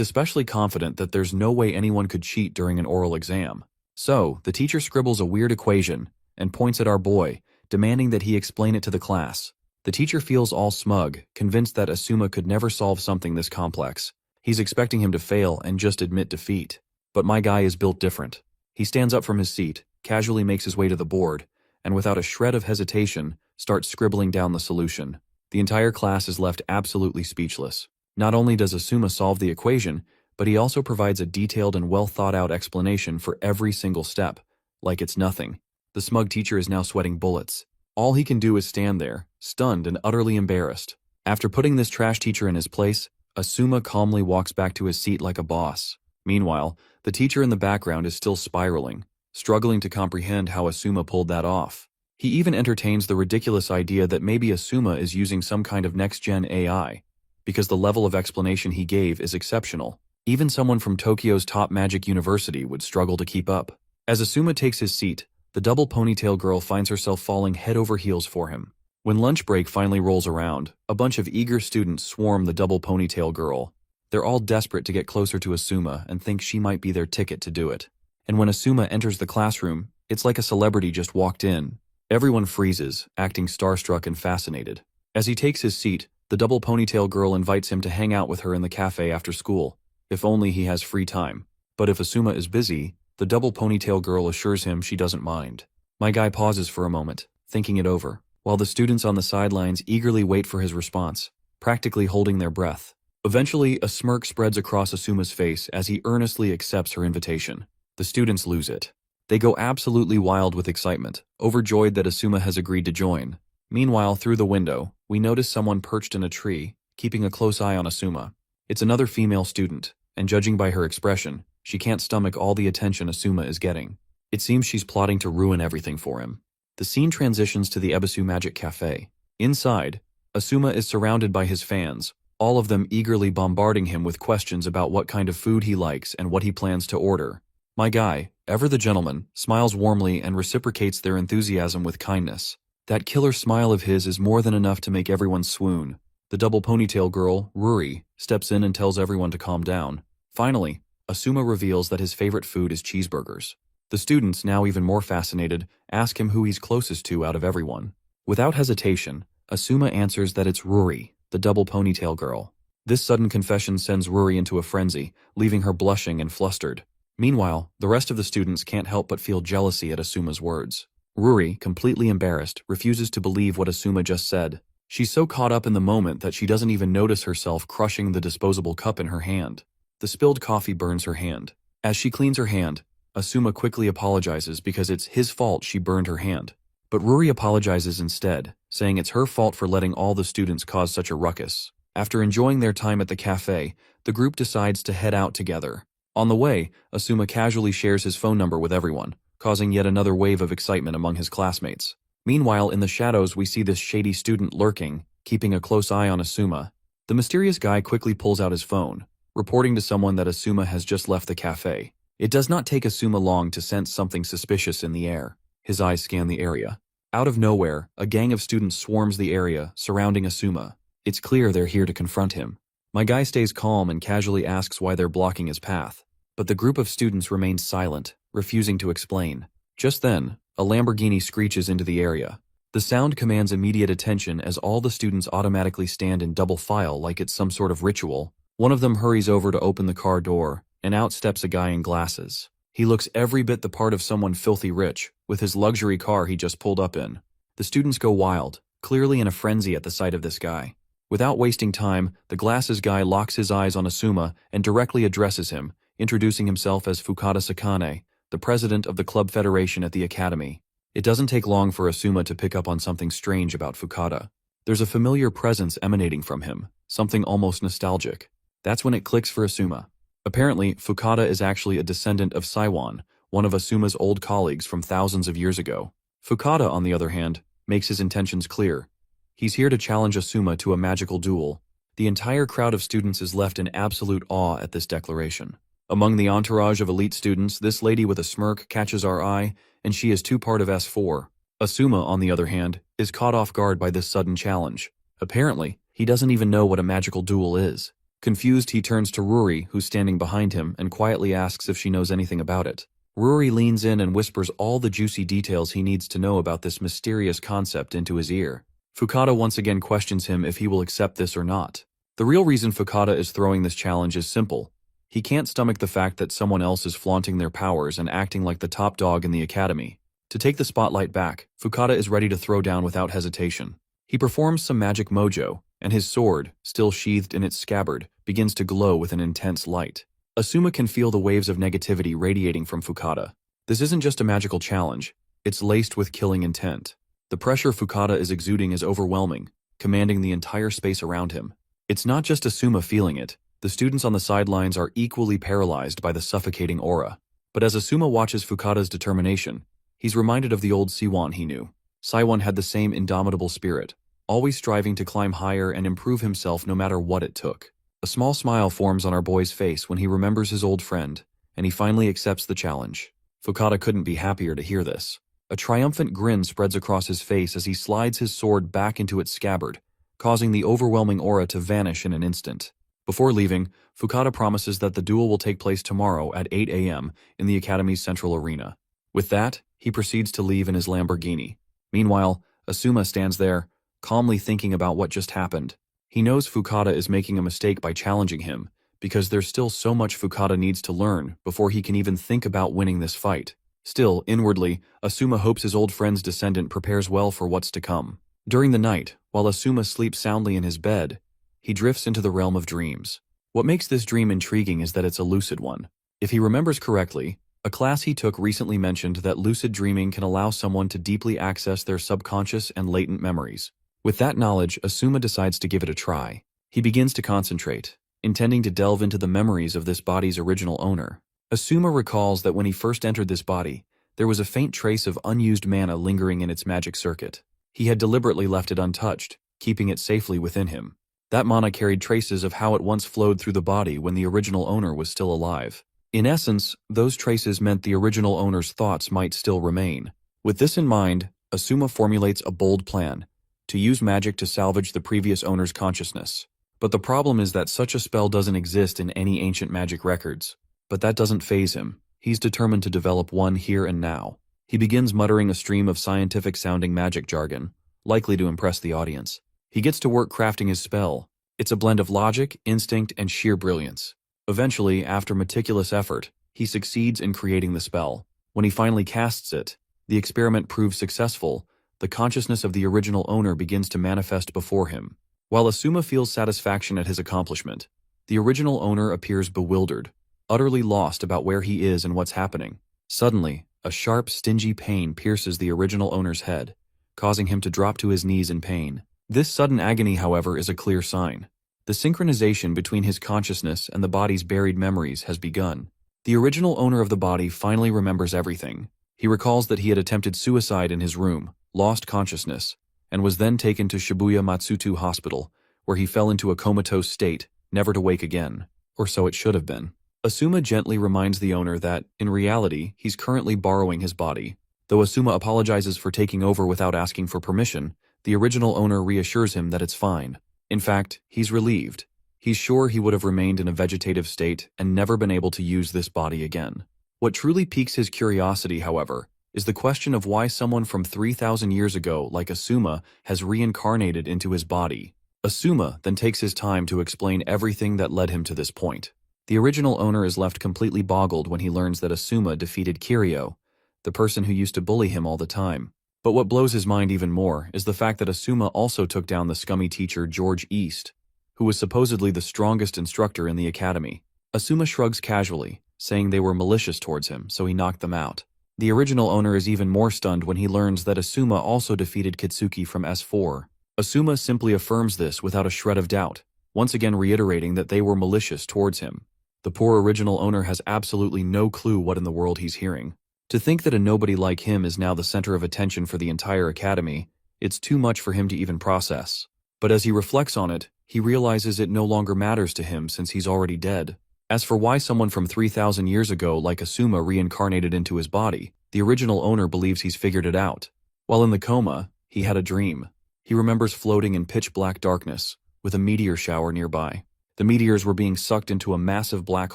especially confident that there's no way anyone could cheat during an oral exam. So, the teacher scribbles a weird equation and points at our boy, demanding that he explain it to the class. The teacher feels all smug, convinced that Asuma could never solve something this complex. He's expecting him to fail and just admit defeat. But my guy is built different. He stands up from his seat, casually makes his way to the board, and without a shred of hesitation, starts scribbling down the solution. The entire class is left absolutely speechless. Not only does Asuma solve the equation, but he also provides a detailed and well-thought-out explanation for every single step, like it's nothing. The smug teacher is now sweating bullets. All he can do is stand there, stunned and utterly embarrassed. After putting this trash teacher in his place, Asuma calmly walks back to his seat like a boss. Meanwhile, the teacher in the background is still spiraling, struggling to comprehend how Asuma pulled that off. He even entertains the ridiculous idea that maybe Asuma is using some kind of next-gen AI, because the level of explanation he gave is exceptional. Even someone from Tokyo's top magic university would struggle to keep up. As Asuma takes his seat, the double ponytail girl finds herself falling head over heels for him. When lunch break finally rolls around, a bunch of eager students swarm the double ponytail girl. They're all desperate to get closer to Asuma and think she might be their ticket to do it. And when Asuma enters the classroom, it's like a celebrity just walked in. Everyone freezes, acting starstruck and fascinated. As he takes his seat, the double ponytail girl invites him to hang out with her in the cafe after school, if only he has free time. But if Asuma is busy, the double ponytail girl assures him she doesn't mind. My guy pauses for a moment, thinking it over, while the students on the sidelines eagerly wait for his response, practically holding their breath. Eventually, a smirk spreads across Asuma's face as he earnestly accepts her invitation. The students lose it. They go absolutely wild with excitement, overjoyed that Asuma has agreed to join. Meanwhile, through the window, we notice someone perched in a tree, keeping a close eye on Asuma. It's another female student, and judging by her expression, she can't stomach all the attention Asuma is getting. It seems she's plotting to ruin everything for him. The scene transitions to the Ebisu Magic Cafe. Inside, Asuma is surrounded by his fans, all of them eagerly bombarding him with questions about what kind of food he likes and what he plans to order. My guy, ever the gentleman, smiles warmly and reciprocates their enthusiasm with kindness. That killer smile of his is more than enough to make everyone swoon. The double ponytail girl, Ruri, steps in and tells everyone to calm down. Finally, Asuma reveals that his favorite food is cheeseburgers. The students, now even more fascinated, ask him who he's closest to out of everyone. Without hesitation, Asuma answers that it's Ruri, the double ponytail girl. This sudden confession sends Ruri into a frenzy, leaving her blushing and flustered. Meanwhile, the rest of the students can't help but feel jealousy at Asuma's words. Ruri, completely embarrassed, refuses to believe what Asuma just said. She's so caught up in the moment that she doesn't even notice herself crushing the disposable cup in her hand. The spilled coffee burns her hand. As she cleans her hand, Asuma quickly apologizes because it's his fault she burned her hand. But Ruri apologizes instead, saying it's her fault for letting all the students cause such a ruckus. After enjoying their time at the cafe, the group decides to head out together. On the way, Asuma casually shares his phone number with everyone, causing yet another wave of excitement among his classmates. Meanwhile, in the shadows we see this shady student lurking, keeping a close eye on Asuma. The mysterious guy quickly pulls out his phone, reporting to someone that Asuma has just left the cafe. It does not take Asuma long to sense something suspicious in the air. His eyes scan the area. Out of nowhere, a gang of students swarms the area, surrounding Asuma. It's clear they're here to confront him. My guy stays calm and casually asks why they're blocking his path. But the group of students remains silent, refusing to explain. Just then, a Lamborghini screeches into the area. The sound commands immediate attention as all the students automatically stand in double file like it's some sort of ritual. One of them hurries over to open the car door, and out steps a guy in glasses. He looks every bit the part of someone filthy rich, with his luxury car he just pulled up in. The students go wild, clearly in a frenzy at the sight of this guy. Without wasting time, the glasses guy locks his eyes on Asuma and directly addresses him, introducing himself as Fukada Sakane, the president of the club federation at the academy. It doesn't take long for Asuma to pick up on something strange about Fukada. There's a familiar presence emanating from him, something almost nostalgic. That's when it clicks for Asuma. Apparently, Fukada is actually a descendant of Saiwan, one of Asuma's old colleagues from thousands of years ago. Fukada, on the other hand, makes his intentions clear. He's here to challenge Asuma to a magical duel. The entire crowd of students is left in absolute awe at this declaration. Among the entourage of elite students, this lady with a smirk catches our eye, and she is part of S4. Asuma, on the other hand, is caught off guard by this sudden challenge. Apparently, he doesn't even know what a magical duel is. Confused, he turns to Ruri, who's standing behind him, and quietly asks if she knows anything about it. Ruri leans in and whispers all the juicy details he needs to know about this mysterious concept into his ear. Fukada once again questions him if he will accept this or not. The real reason Fukada is throwing this challenge is simple. He can't stomach the fact that someone else is flaunting their powers and acting like the top dog in the academy. To take the spotlight back, Fukada is ready to throw down without hesitation. He performs some magic mojo, and his sword, still sheathed in its scabbard, begins to glow with an intense light. Asuma can feel the waves of negativity radiating from Fukada. This isn't just a magical challenge, it's laced with killing intent. The pressure Fukada is exuding is overwhelming, commanding the entire space around him. It's not just Asuma feeling it, the students on the sidelines are equally paralyzed by the suffocating aura. But as Asuma watches Fukada's determination, he's reminded of the old Siwon he knew. Siwon had the same indomitable spirit, always striving to climb higher and improve himself no matter what it took. A small smile forms on our boy's face when he remembers his old friend, and he finally accepts the challenge. Fukada couldn't be happier to hear this. A triumphant grin spreads across his face as he slides his sword back into its scabbard, causing the overwhelming aura to vanish in an instant. Before leaving, Fukada promises that the duel will take place tomorrow at 8 a.m. in the Academy's central arena. With that, he proceeds to leave in his Lamborghini. Meanwhile, Asuma stands there, calmly thinking about what just happened. He knows Fukada is making a mistake by challenging him, because there's still so much Fukada needs to learn before he can even think about winning this fight. Still, inwardly, Asuma hopes his old friend's descendant prepares well for what's to come. During the night, while Asuma sleeps soundly in his bed, he drifts into the realm of dreams. What makes this dream intriguing is that it's a lucid one. If he remembers correctly, a class he took recently mentioned that lucid dreaming can allow someone to deeply access their subconscious and latent memories. With that knowledge, Asuma decides to give it a try. He begins to concentrate, intending to delve into the memories of this body's original owner. Asuma recalls that when he first entered this body, there was a faint trace of unused mana lingering in its magic circuit. He had deliberately left it untouched, keeping it safely within him. That mana carried traces of how it once flowed through the body when the original owner was still alive. In essence, those traces meant the original owner's thoughts might still remain. With this in mind, Asuma formulates a bold plan to use magic to salvage the previous owner's consciousness. But the problem is that such a spell doesn't exist in any ancient magic records. But that doesn't faze him. He's determined to develop one here and now. He begins muttering a stream of scientific-sounding magic jargon, likely to impress the audience. He gets to work crafting his spell. It's a blend of logic, instinct, and sheer brilliance. Eventually, after meticulous effort, he succeeds in creating the spell. When he finally casts it, the experiment proves successful. The consciousness of the original owner begins to manifest before him. While Asuma feels satisfaction at his accomplishment, the original owner appears bewildered, utterly lost about where he is and what's happening. Suddenly, a sharp, stingy pain pierces the original owner's head, causing him to drop to his knees in pain. This sudden agony, however, is a clear sign. The synchronization between his consciousness and the body's buried memories has begun. The original owner of the body finally remembers everything. He recalls that he had attempted suicide in his room, lost consciousness, and was then taken to Shibuya Matsutu Hospital, where he fell into a comatose state, never to wake again. Or so it should have been. Asuma gently reminds the owner that, in reality, he's currently borrowing his body. Though Asuma apologizes for taking over without asking for permission, the original owner reassures him that it's fine. In fact, he's relieved. He's sure he would have remained in a vegetative state and never been able to use this body again. What truly piques his curiosity, however, is the question of why someone from 3,000 years ago, like Asuma, has reincarnated into his body. Asuma then takes his time to explain everything that led him to this point. The original owner is left completely boggled when he learns that Asuma defeated Kiryu, the person who used to bully him all the time. But what blows his mind even more is the fact that Asuma also took down the scummy teacher George East, who was supposedly the strongest instructor in the academy. Asuma shrugs casually, saying they were malicious towards him, so he knocked them out. The original owner is even more stunned when he learns that Asuma also defeated Kitsuki from S4. Asuma simply affirms this without a shred of doubt, once again reiterating that they were malicious towards him. The poor original owner has absolutely no clue what in the world he's hearing. To think that a nobody like him is now the center of attention for the entire academy, it's too much for him to even process. But as he reflects on it, he realizes it no longer matters to him since he's already dead. As for why someone from 3,000 years ago like Asuma reincarnated into his body, the original owner believes he's figured it out. While in the coma, he had a dream. He remembers floating in pitch-black darkness, with a meteor shower nearby. The meteors were being sucked into a massive black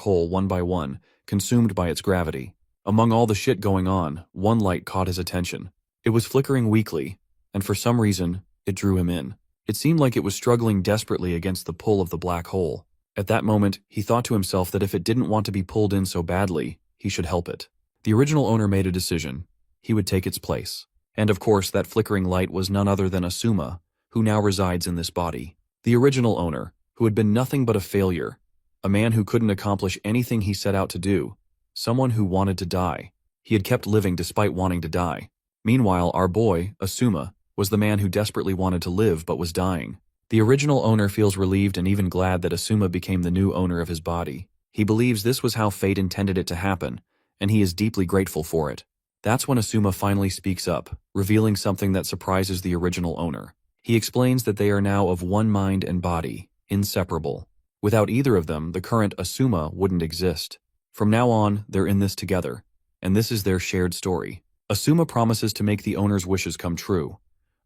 hole one by one, consumed by its gravity. Among all the shit going on, one light caught his attention. It was flickering weakly, and for some reason, it drew him in. It seemed like it was struggling desperately against the pull of the black hole. At that moment, he thought to himself that if it didn't want to be pulled in so badly, he should help it. The original owner made a decision. He would take its place. And of course, that flickering light was none other than Asuma, who now resides in this body. The original owner, who had been nothing but a failure, a man who couldn't accomplish anything he set out to do, someone who wanted to die. He had kept living despite wanting to die. Meanwhile, our boy, Asuma, was the man who desperately wanted to live but was dying. The original owner feels relieved and even glad that Asuma became the new owner of his body. He believes this was how fate intended it to happen, and he is deeply grateful for it. That's when Asuma finally speaks up, revealing something that surprises the original owner. He explains that they are now of one mind and body, inseparable. Without either of them, the current Asuma wouldn't exist. From now on, they're in this together, and this is their shared story. Asuma promises to make the owner's wishes come true,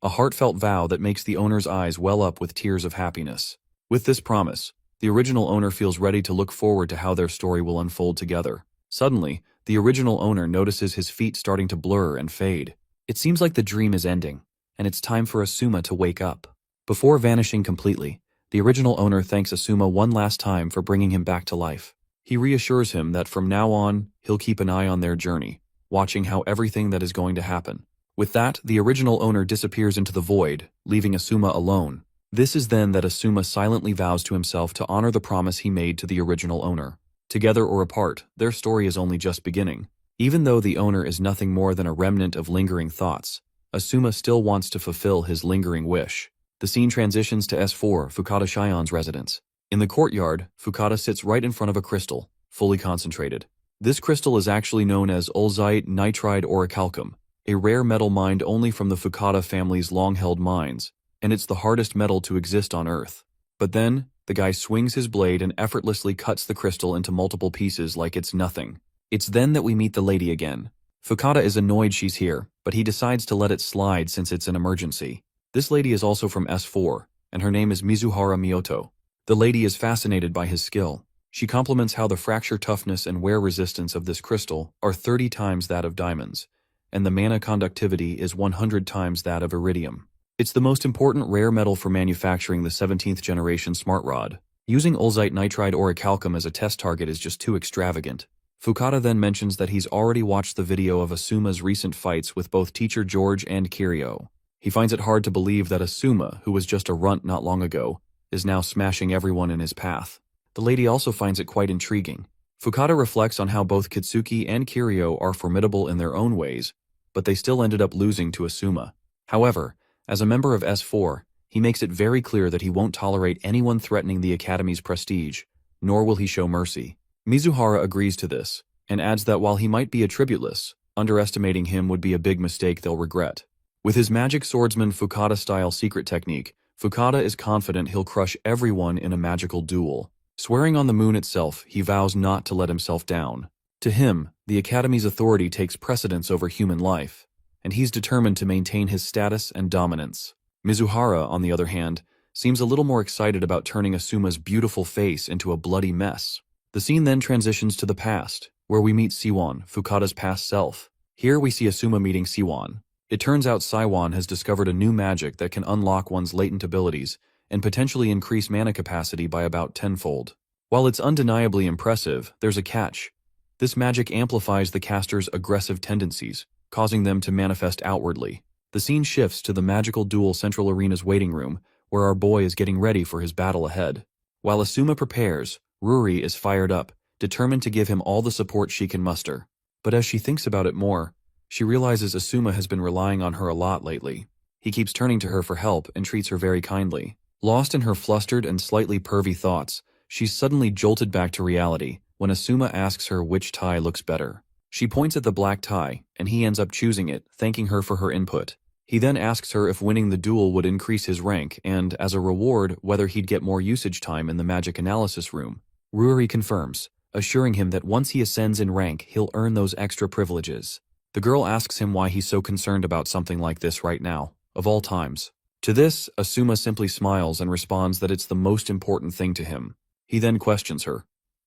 a heartfelt vow that makes the owner's eyes well up with tears of happiness. With this promise, the original owner feels ready to look forward to how their story will unfold together. Suddenly, the original owner notices his feet starting to blur and fade. It seems like the dream is ending, and it's time for Asuma to wake up. Before vanishing completely, the original owner thanks Asuma one last time for bringing him back to life. He reassures him that from now on, he'll keep an eye on their journey, watching how everything that is going to happen. With that, the original owner disappears into the void, leaving Asuma alone. This is then that Asuma silently vows to himself to honor the promise he made to the original owner. Together or apart, their story is only just beginning. Even though the owner is nothing more than a remnant of lingering thoughts, Asuma still wants to fulfill his lingering wish. The scene transitions to S4, Fukada Shion's residence. In the courtyard, Fukada sits right in front of a crystal, fully concentrated. This crystal is actually known as ulzite nitride orichalcum, a rare metal mined only from the Fukada family's long-held mines, and it's the hardest metal to exist on Earth. But then, the guy swings his blade and effortlessly cuts the crystal into multiple pieces like it's nothing. It's then that we meet the lady again. Fukada is annoyed she's here, but he decides to let it slide since it's an emergency. This lady is also from S4, and her name is Mizuhara Miyoto. The lady is fascinated by his skill. She compliments how the fracture toughness and wear resistance of this crystal are 30 times that of diamonds, and the mana conductivity is 100 times that of iridium. It's the most important rare metal for manufacturing the 17th generation smart rod. Using ulzite nitride orichalcum as a test target is just too extravagant. Fukada then mentions that he's already watched the video of Asuma's recent fights with both teacher George and Kiryu. He finds it hard to believe that Asuma, who was just a runt not long ago, is now smashing everyone in his path. The lady also finds it quite intriguing. Fukada reflects on how both Kitsuki and Kiryu are formidable in their own ways, but they still ended up losing to Asuma. However, as a member of S4, he makes it very clear that he won't tolerate anyone threatening the Academy's prestige, nor will he show mercy. Mizuhara agrees to this, and adds that while he might be attributeless, underestimating him would be a big mistake they'll regret. With his magic swordsman Fukada-style secret technique, Fukada is confident he'll crush everyone in a magical duel. Swearing on the moon itself, he vows not to let himself down. To him, the Academy's authority takes precedence over human life, and he's determined to maintain his status and dominance. Mizuhara, on the other hand, seems a little more excited about turning Asuma's beautiful face into a bloody mess. The scene then transitions to the past, where we meet Siwon, Fukada's past self. Here we see Asuma meeting Siwon. It turns out Siwon has discovered a new magic that can unlock one's latent abilities and potentially increase mana capacity by about tenfold. While it's undeniably impressive, there's a catch. This magic amplifies the caster's aggressive tendencies, causing them to manifest outwardly. The scene shifts to the magical duel Central Arena's waiting room, where our boy is getting ready for his battle ahead. While Asuma prepares, Ruri is fired up, determined to give him all the support she can muster. But as she thinks about it more, she realizes Asuma has been relying on her a lot lately. He keeps turning to her for help and treats her very kindly. Lost in her flustered and slightly pervy thoughts, she's suddenly jolted back to reality when Asuma asks her which tie looks better. She points at the black tie, and he ends up choosing it, thanking her for her input. He then asks her if winning the duel would increase his rank and, as a reward, whether he'd get more usage time in the magic analysis room. Ruri confirms, assuring him that once he ascends in rank, he'll earn those extra privileges. The girl asks him why he's so concerned about something like this right now, of all times. To this, Asuma simply smiles and responds that it's the most important thing to him. He then questions her,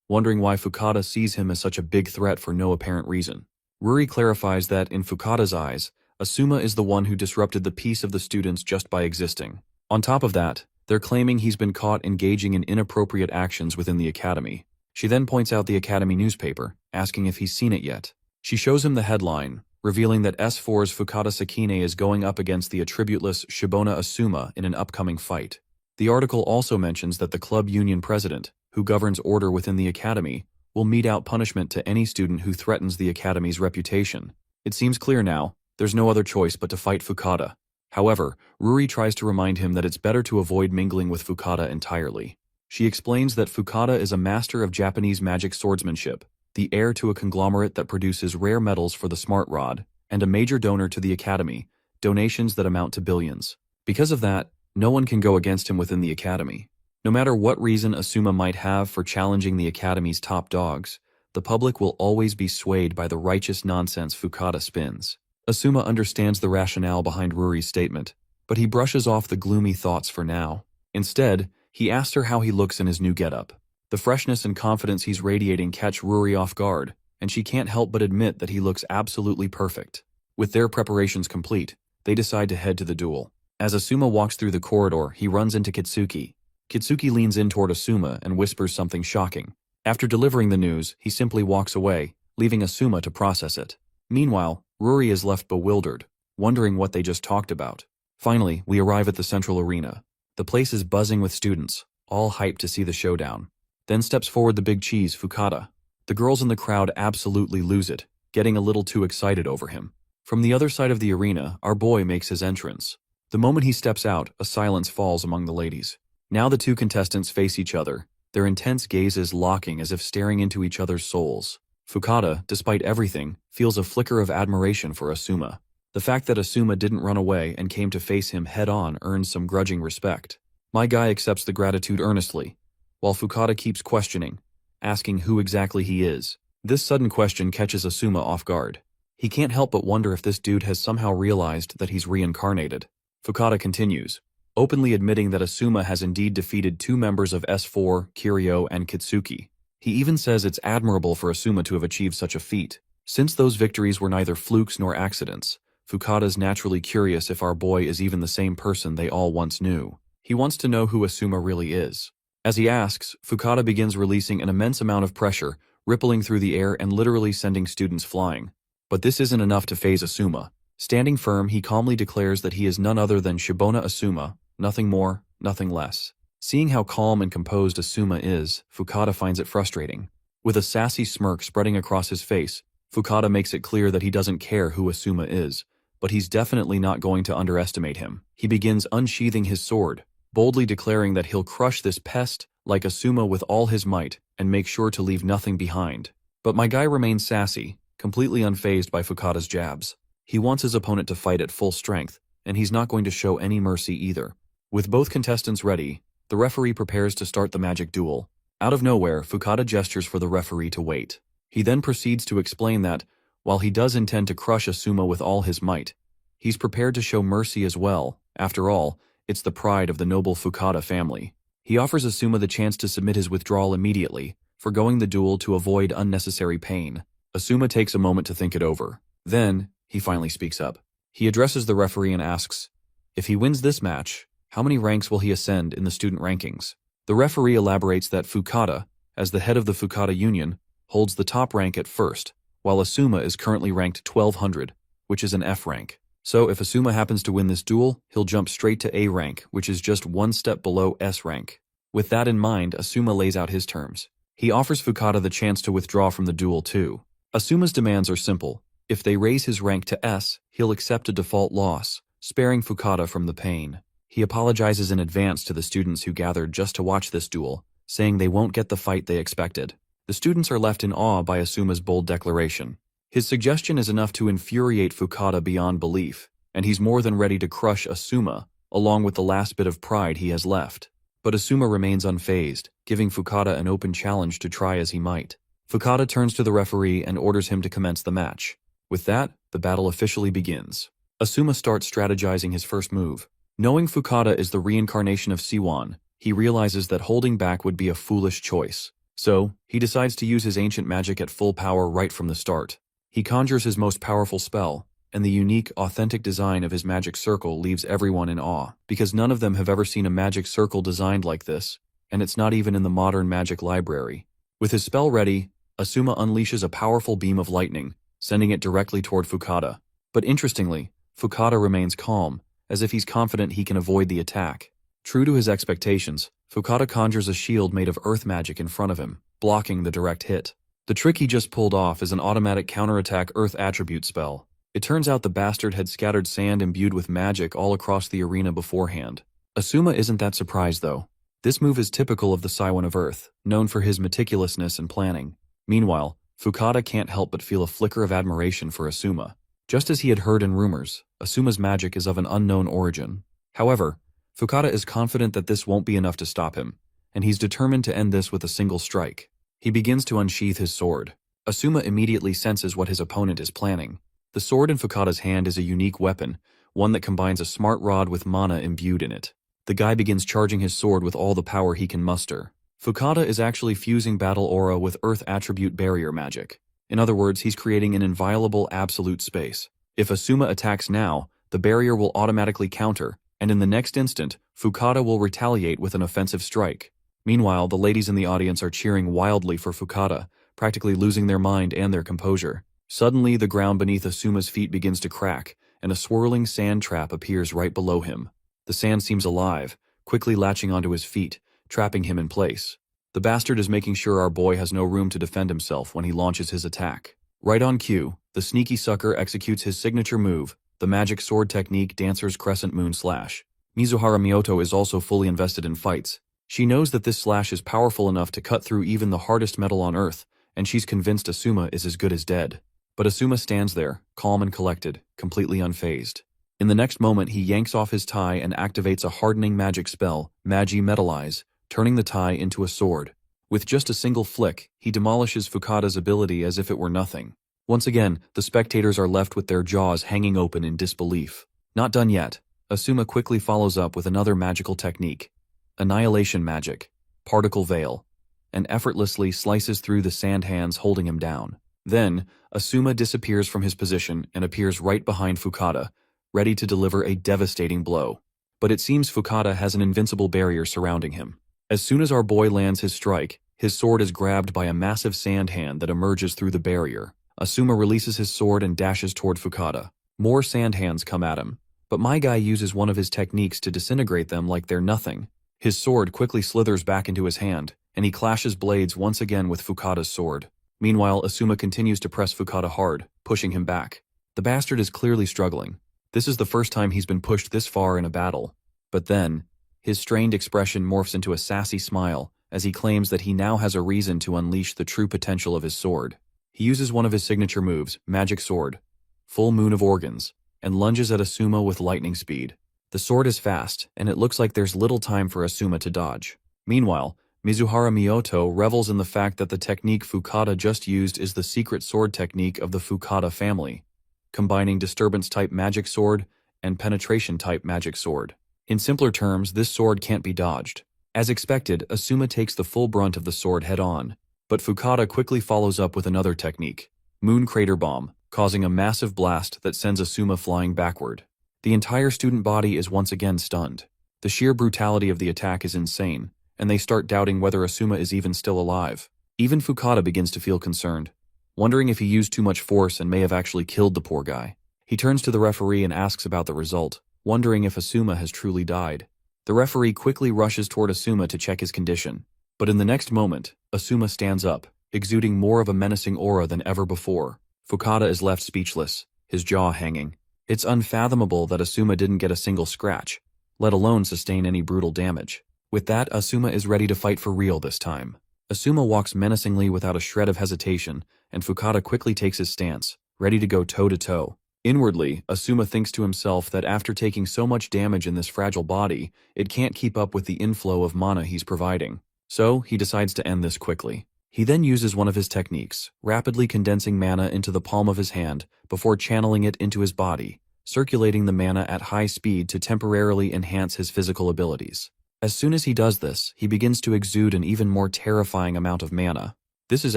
wondering why Fukada sees him as such a big threat for no apparent reason. Ruri clarifies that, in Fukada's eyes, Asuma is the one who disrupted the peace of the students just by existing. On top of that, they're claiming he's been caught engaging in inappropriate actions within the Academy. She then points out the Academy newspaper, asking if he's seen it yet. She shows him the headline, revealing that S4's Fukada Sakine is going up against the attributeless Shibona Asuma in an upcoming fight. The article also mentions that the club union president, who governs order within the Academy, will mete out punishment to any student who threatens the Academy's reputation. It seems clear now, there's no other choice but to fight Fukada. However, Ruri tries to remind him that it's better to avoid mingling with Fukada entirely. She explains that Fukada is a master of Japanese magic swordsmanship, the heir to a conglomerate that produces rare metals for the smart rod, and a major donor to the Academy, donations that amount to billions. Because of that, no one can go against him within the Academy. No matter what reason Asuma might have for challenging the Academy's top dogs, the public will always be swayed by the righteous nonsense Fukada spins. Asuma understands the rationale behind Ruri's statement, but he brushes off the gloomy thoughts for now. Instead, he asks her how he looks in his new getup. The freshness and confidence he's radiating catch Ruri off guard, and she can't help but admit that he looks absolutely perfect. With their preparations complete, they decide to head to the duel. As Asuma walks through the corridor, he runs into Kitsuki. Kitsuki leans in toward Asuma and whispers something shocking. After delivering the news, he simply walks away, leaving Asuma to process it. Meanwhile, Ruri is left bewildered, wondering what they just talked about. Finally, we arrive at the central arena. The place is buzzing with students, all hyped to see the showdown. Then steps forward the big cheese, Fukada. The girls in the crowd absolutely lose it, getting a little too excited over him. From the other side of the arena, our boy makes his entrance. The moment he steps out, a silence falls among the ladies. Now the two contestants face each other, their intense gazes locking as if staring into each other's souls. Fukada, despite everything, feels a flicker of admiration for Asuma. The fact that Asuma didn't run away and came to face him head-on earns some grudging respect. My guy accepts the gratitude earnestly, while Fukada keeps questioning, asking who exactly he is. This sudden question catches Asuma off guard. He can't help but wonder if this dude has somehow realized that he's reincarnated. Fukada continues, openly admitting that Asuma has indeed defeated 2 members of S4, Kiryu and Kitsuki. He even says it's admirable for Asuma to have achieved such a feat. Since those victories were neither flukes nor accidents, Fukada's naturally curious if our boy is even the same person they all once knew. He wants to know who Asuma really is. As he asks, Fukada begins releasing an immense amount of pressure, rippling through the air and literally sending students flying. But this isn't enough to faze Asuma. Standing firm, he calmly declares that he is none other than Shibona Asuma, nothing more, nothing less. Seeing how calm and composed Asuma is, Fukada finds it frustrating. With a sassy smirk spreading across his face, Fukada makes it clear that he doesn't care who Asuma is, but he's definitely not going to underestimate him. He begins unsheathing his sword, boldly declaring that he'll crush this pest like Asuma with all his might and make sure to leave nothing behind. But my guy remains sassy, completely unfazed by Fukada's jabs. He wants his opponent to fight at full strength, and he's not going to show any mercy either. With both contestants ready, the referee prepares to start the magic duel. Out of nowhere, Fukada gestures for the referee to wait. He then proceeds to explain that, while he does intend to crush Asuma with all his might, he's prepared to show mercy as well. After all, it's the pride of the noble Fukada family. He offers Asuma the chance to submit his withdrawal immediately, forgoing the duel to avoid unnecessary pain. Asuma takes a moment to think it over. Then, he finally speaks up. He addresses the referee and asks, if he wins this match, how many ranks will he ascend in the student rankings? The referee elaborates that Fukada, as the head of the Fukada Union, holds the top rank at first, while Asuma is currently ranked 1200, which is an F rank. So if Asuma happens to win this duel, he'll jump straight to A rank, which is just one step below S rank. With that in mind, Asuma lays out his terms. He offers Fukada the chance to withdraw from the duel too. Asuma's demands are simple. If they raise his rank to S, he'll accept a default loss, sparing Fukada from the pain. He apologizes in advance to the students who gathered just to watch this duel, saying they won't get the fight they expected. The students are left in awe by Asuma's bold declaration. His suggestion is enough to infuriate Fukada beyond belief, and he's more than ready to crush Asuma, along with the last bit of pride he has left. But Asuma remains unfazed, giving Fukada an open challenge to try as he might. Fukada turns to the referee and orders him to commence the match. With that, the battle officially begins. Asuma starts strategizing his first move. Knowing Fukada is the reincarnation of Siwon, he realizes that holding back would be a foolish choice. So, he decides to use his ancient magic at full power right from the start. He conjures his most powerful spell, and the unique, authentic design of his magic circle leaves everyone in awe, because none of them have ever seen a magic circle designed like this, and it's not even in the modern magic library. With his spell ready, Asuma unleashes a powerful beam of lightning, sending it directly toward Fukada. But interestingly, Fukada remains calm, as if he's confident he can avoid the attack. True to his expectations, Fukada conjures a shield made of earth magic in front of him, blocking the direct hit. The trick he just pulled off is an automatic counterattack earth attribute spell. It turns out the bastard had scattered sand imbued with magic all across the arena beforehand. Asuma isn't that surprised though. This move is typical of the Siwon of Earth, known for his meticulousness and planning. Meanwhile, Fukada can't help but feel a flicker of admiration for Asuma. Just as he had heard in rumors, Asuma's magic is of an unknown origin. However, Fukada is confident that this won't be enough to stop him, and he's determined to end this with a single strike. He begins to unsheath his sword. Asuma immediately senses what his opponent is planning. The sword in Fukada's hand is a unique weapon, one that combines a smart rod with mana imbued in it. The guy begins charging his sword with all the power he can muster. Fukada is actually fusing battle aura with earth attribute barrier magic. In other words, he's creating an inviolable absolute space. If Asuma attacks now, the barrier will automatically counter, and in the next instant, Fukada will retaliate with an offensive strike. Meanwhile, the ladies in the audience are cheering wildly for Fukada, practically losing their mind and their composure. Suddenly, the ground beneath Asuma's feet begins to crack, and a swirling sand trap appears right below him. The sand seems alive, quickly latching onto his feet, trapping him in place. The bastard is making sure our boy has no room to defend himself when he launches his attack. Right on cue, the sneaky sucker executes his signature move, the magic sword technique Dancer's Crescent Moon Slash. Mizuhara Miyoto is also fully invested in fights. She knows that this slash is powerful enough to cut through even the hardest metal on Earth, and she's convinced Asuma is as good as dead. But Asuma stands there, calm and collected, completely unfazed. In the next moment, he yanks off his tie and activates a hardening magic spell, Magi Metallize, turning the tie into a sword. With just a single flick, he demolishes Fukada's ability as if it were nothing. Once again, the spectators are left with their jaws hanging open in disbelief. Not done yet, Asuma quickly follows up with another magical technique. Annihilation Magic, Particle Veil, and effortlessly slices through the sand hands holding him down. Then, Asuma disappears from his position and appears right behind Fukada, ready to deliver a devastating blow. But it seems Fukada has an invincible barrier surrounding him. As soon as our boy lands his strike, his sword is grabbed by a massive sand hand that emerges through the barrier. Asuma releases his sword and dashes toward Fukada. More sand hands come at him, but my guy uses one of his techniques to disintegrate them like they're nothing. His sword quickly slithers back into his hand, and he clashes blades once again with Fukada's sword. Meanwhile, Asuma continues to press Fukada hard, pushing him back. The bastard is clearly struggling. This is the first time he's been pushed this far in a battle. But then, his strained expression morphs into a sassy smile as he claims that he now has a reason to unleash the true potential of his sword. He uses one of his signature moves, Magic Sword, Full Moon of Organs, and lunges at Asuma with lightning speed. The sword is fast, and it looks like there's little time for Asuma to dodge. Meanwhile, Mizuhara Miyoto revels in the fact that the technique Fukada just used is the secret sword technique of the Fukada family, combining disturbance-type magic sword and penetration-type magic sword. In simpler terms, this sword can't be dodged. As expected, Asuma takes the full brunt of the sword head-on, but Fukada quickly follows up with another technique, Moon Crater Bomb, causing a massive blast that sends Asuma flying backward. The entire student body is once again stunned. The sheer brutality of the attack is insane, and they start doubting whether Asuma is even still alive. Even Fukada begins to feel concerned, wondering if he used too much force and may have actually killed the poor guy. He turns to the referee and asks about the result, wondering if Asuma has truly died. The referee quickly rushes toward Asuma to check his condition. But in the next moment, Asuma stands up, exuding more of a menacing aura than ever before. Fukada is left speechless, his jaw hanging. It's unfathomable that Asuma didn't get a single scratch, let alone sustain any brutal damage. With that, Asuma is ready to fight for real this time. Asuma walks menacingly without a shred of hesitation, and Fukada quickly takes his stance, ready to go toe-to-toe. Inwardly, Asuma thinks to himself that after taking so much damage in this fragile body, it can't keep up with the inflow of mana he's providing. So, he decides to end this quickly. He then uses one of his techniques, rapidly condensing mana into the palm of his hand before channeling it into his body, circulating the mana at high speed to temporarily enhance his physical abilities. As soon as he does this, he begins to exude an even more terrifying amount of mana. This is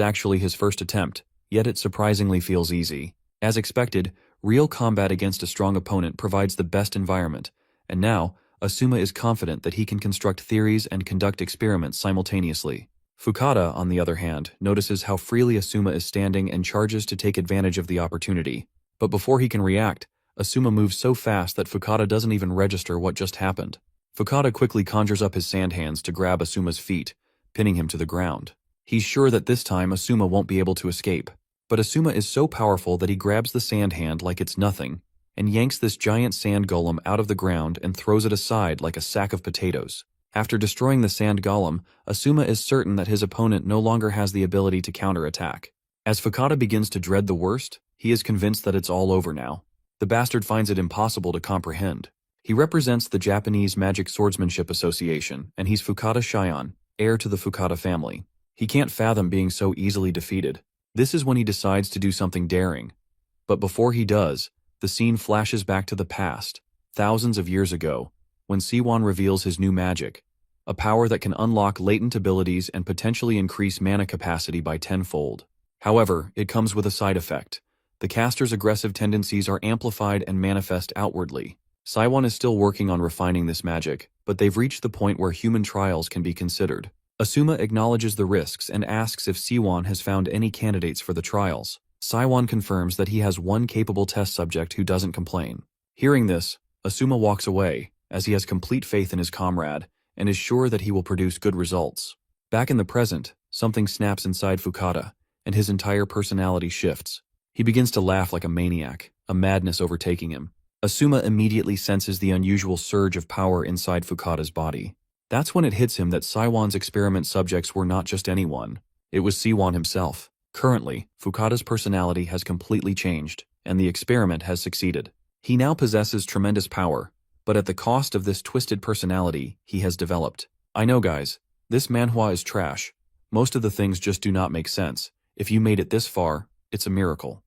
actually his first attempt, yet it surprisingly feels easy. As expected, real combat against a strong opponent provides the best environment, and now, Asuma is confident that he can construct theories and conduct experiments simultaneously. Fukada, on the other hand, notices how freely Asuma is standing and charges to take advantage of the opportunity. But before he can react, Asuma moves so fast that Fukada doesn't even register what just happened. Fukada quickly conjures up his sand hands to grab Asuma's feet, pinning him to the ground. He's sure that this time Asuma won't be able to escape. But Asuma is so powerful that he grabs the sand hand like it's nothing, and yanks this giant sand golem out of the ground and throws it aside like a sack of potatoes. After destroying the sand golem, Asuma is certain that his opponent no longer has the ability to counterattack. As Fukada begins to dread the worst, he is convinced that it's all over now. The bastard finds it impossible to comprehend. He represents the Japanese Magic Swordsmanship Association, and he's Fukada Shion, heir to the Fukada family. He can't fathom being so easily defeated. This is when he decides to do something daring. But before he does, the scene flashes back to the past, thousands of years ago, when Siwon reveals his new magic, a power that can unlock latent abilities and potentially increase mana capacity by tenfold. However, it comes with a side effect. The caster's aggressive tendencies are amplified and manifest outwardly. Siwon is still working on refining this magic, but they've reached the point where human trials can be considered. Asuma acknowledges the risks and asks if Siwon has found any candidates for the trials. Siwon confirms that he has one capable test subject who doesn't complain. Hearing this, Asuma walks away, as he has complete faith in his comrade, and is sure that he will produce good results. Back in the present, something snaps inside Fukada, and his entire personality shifts. He begins to laugh like a maniac, a madness overtaking him. Asuma immediately senses the unusual surge of power inside Fukada's body. That's when it hits him that Siwon's experiment subjects were not just anyone. It was Siwon himself. Currently, Fukada's personality has completely changed, and the experiment has succeeded. He now possesses tremendous power, but at the cost of this twisted personality he has developed. I know, guys, this manhwa is trash. Most of the things just do not make sense. If you made it this far, it's a miracle.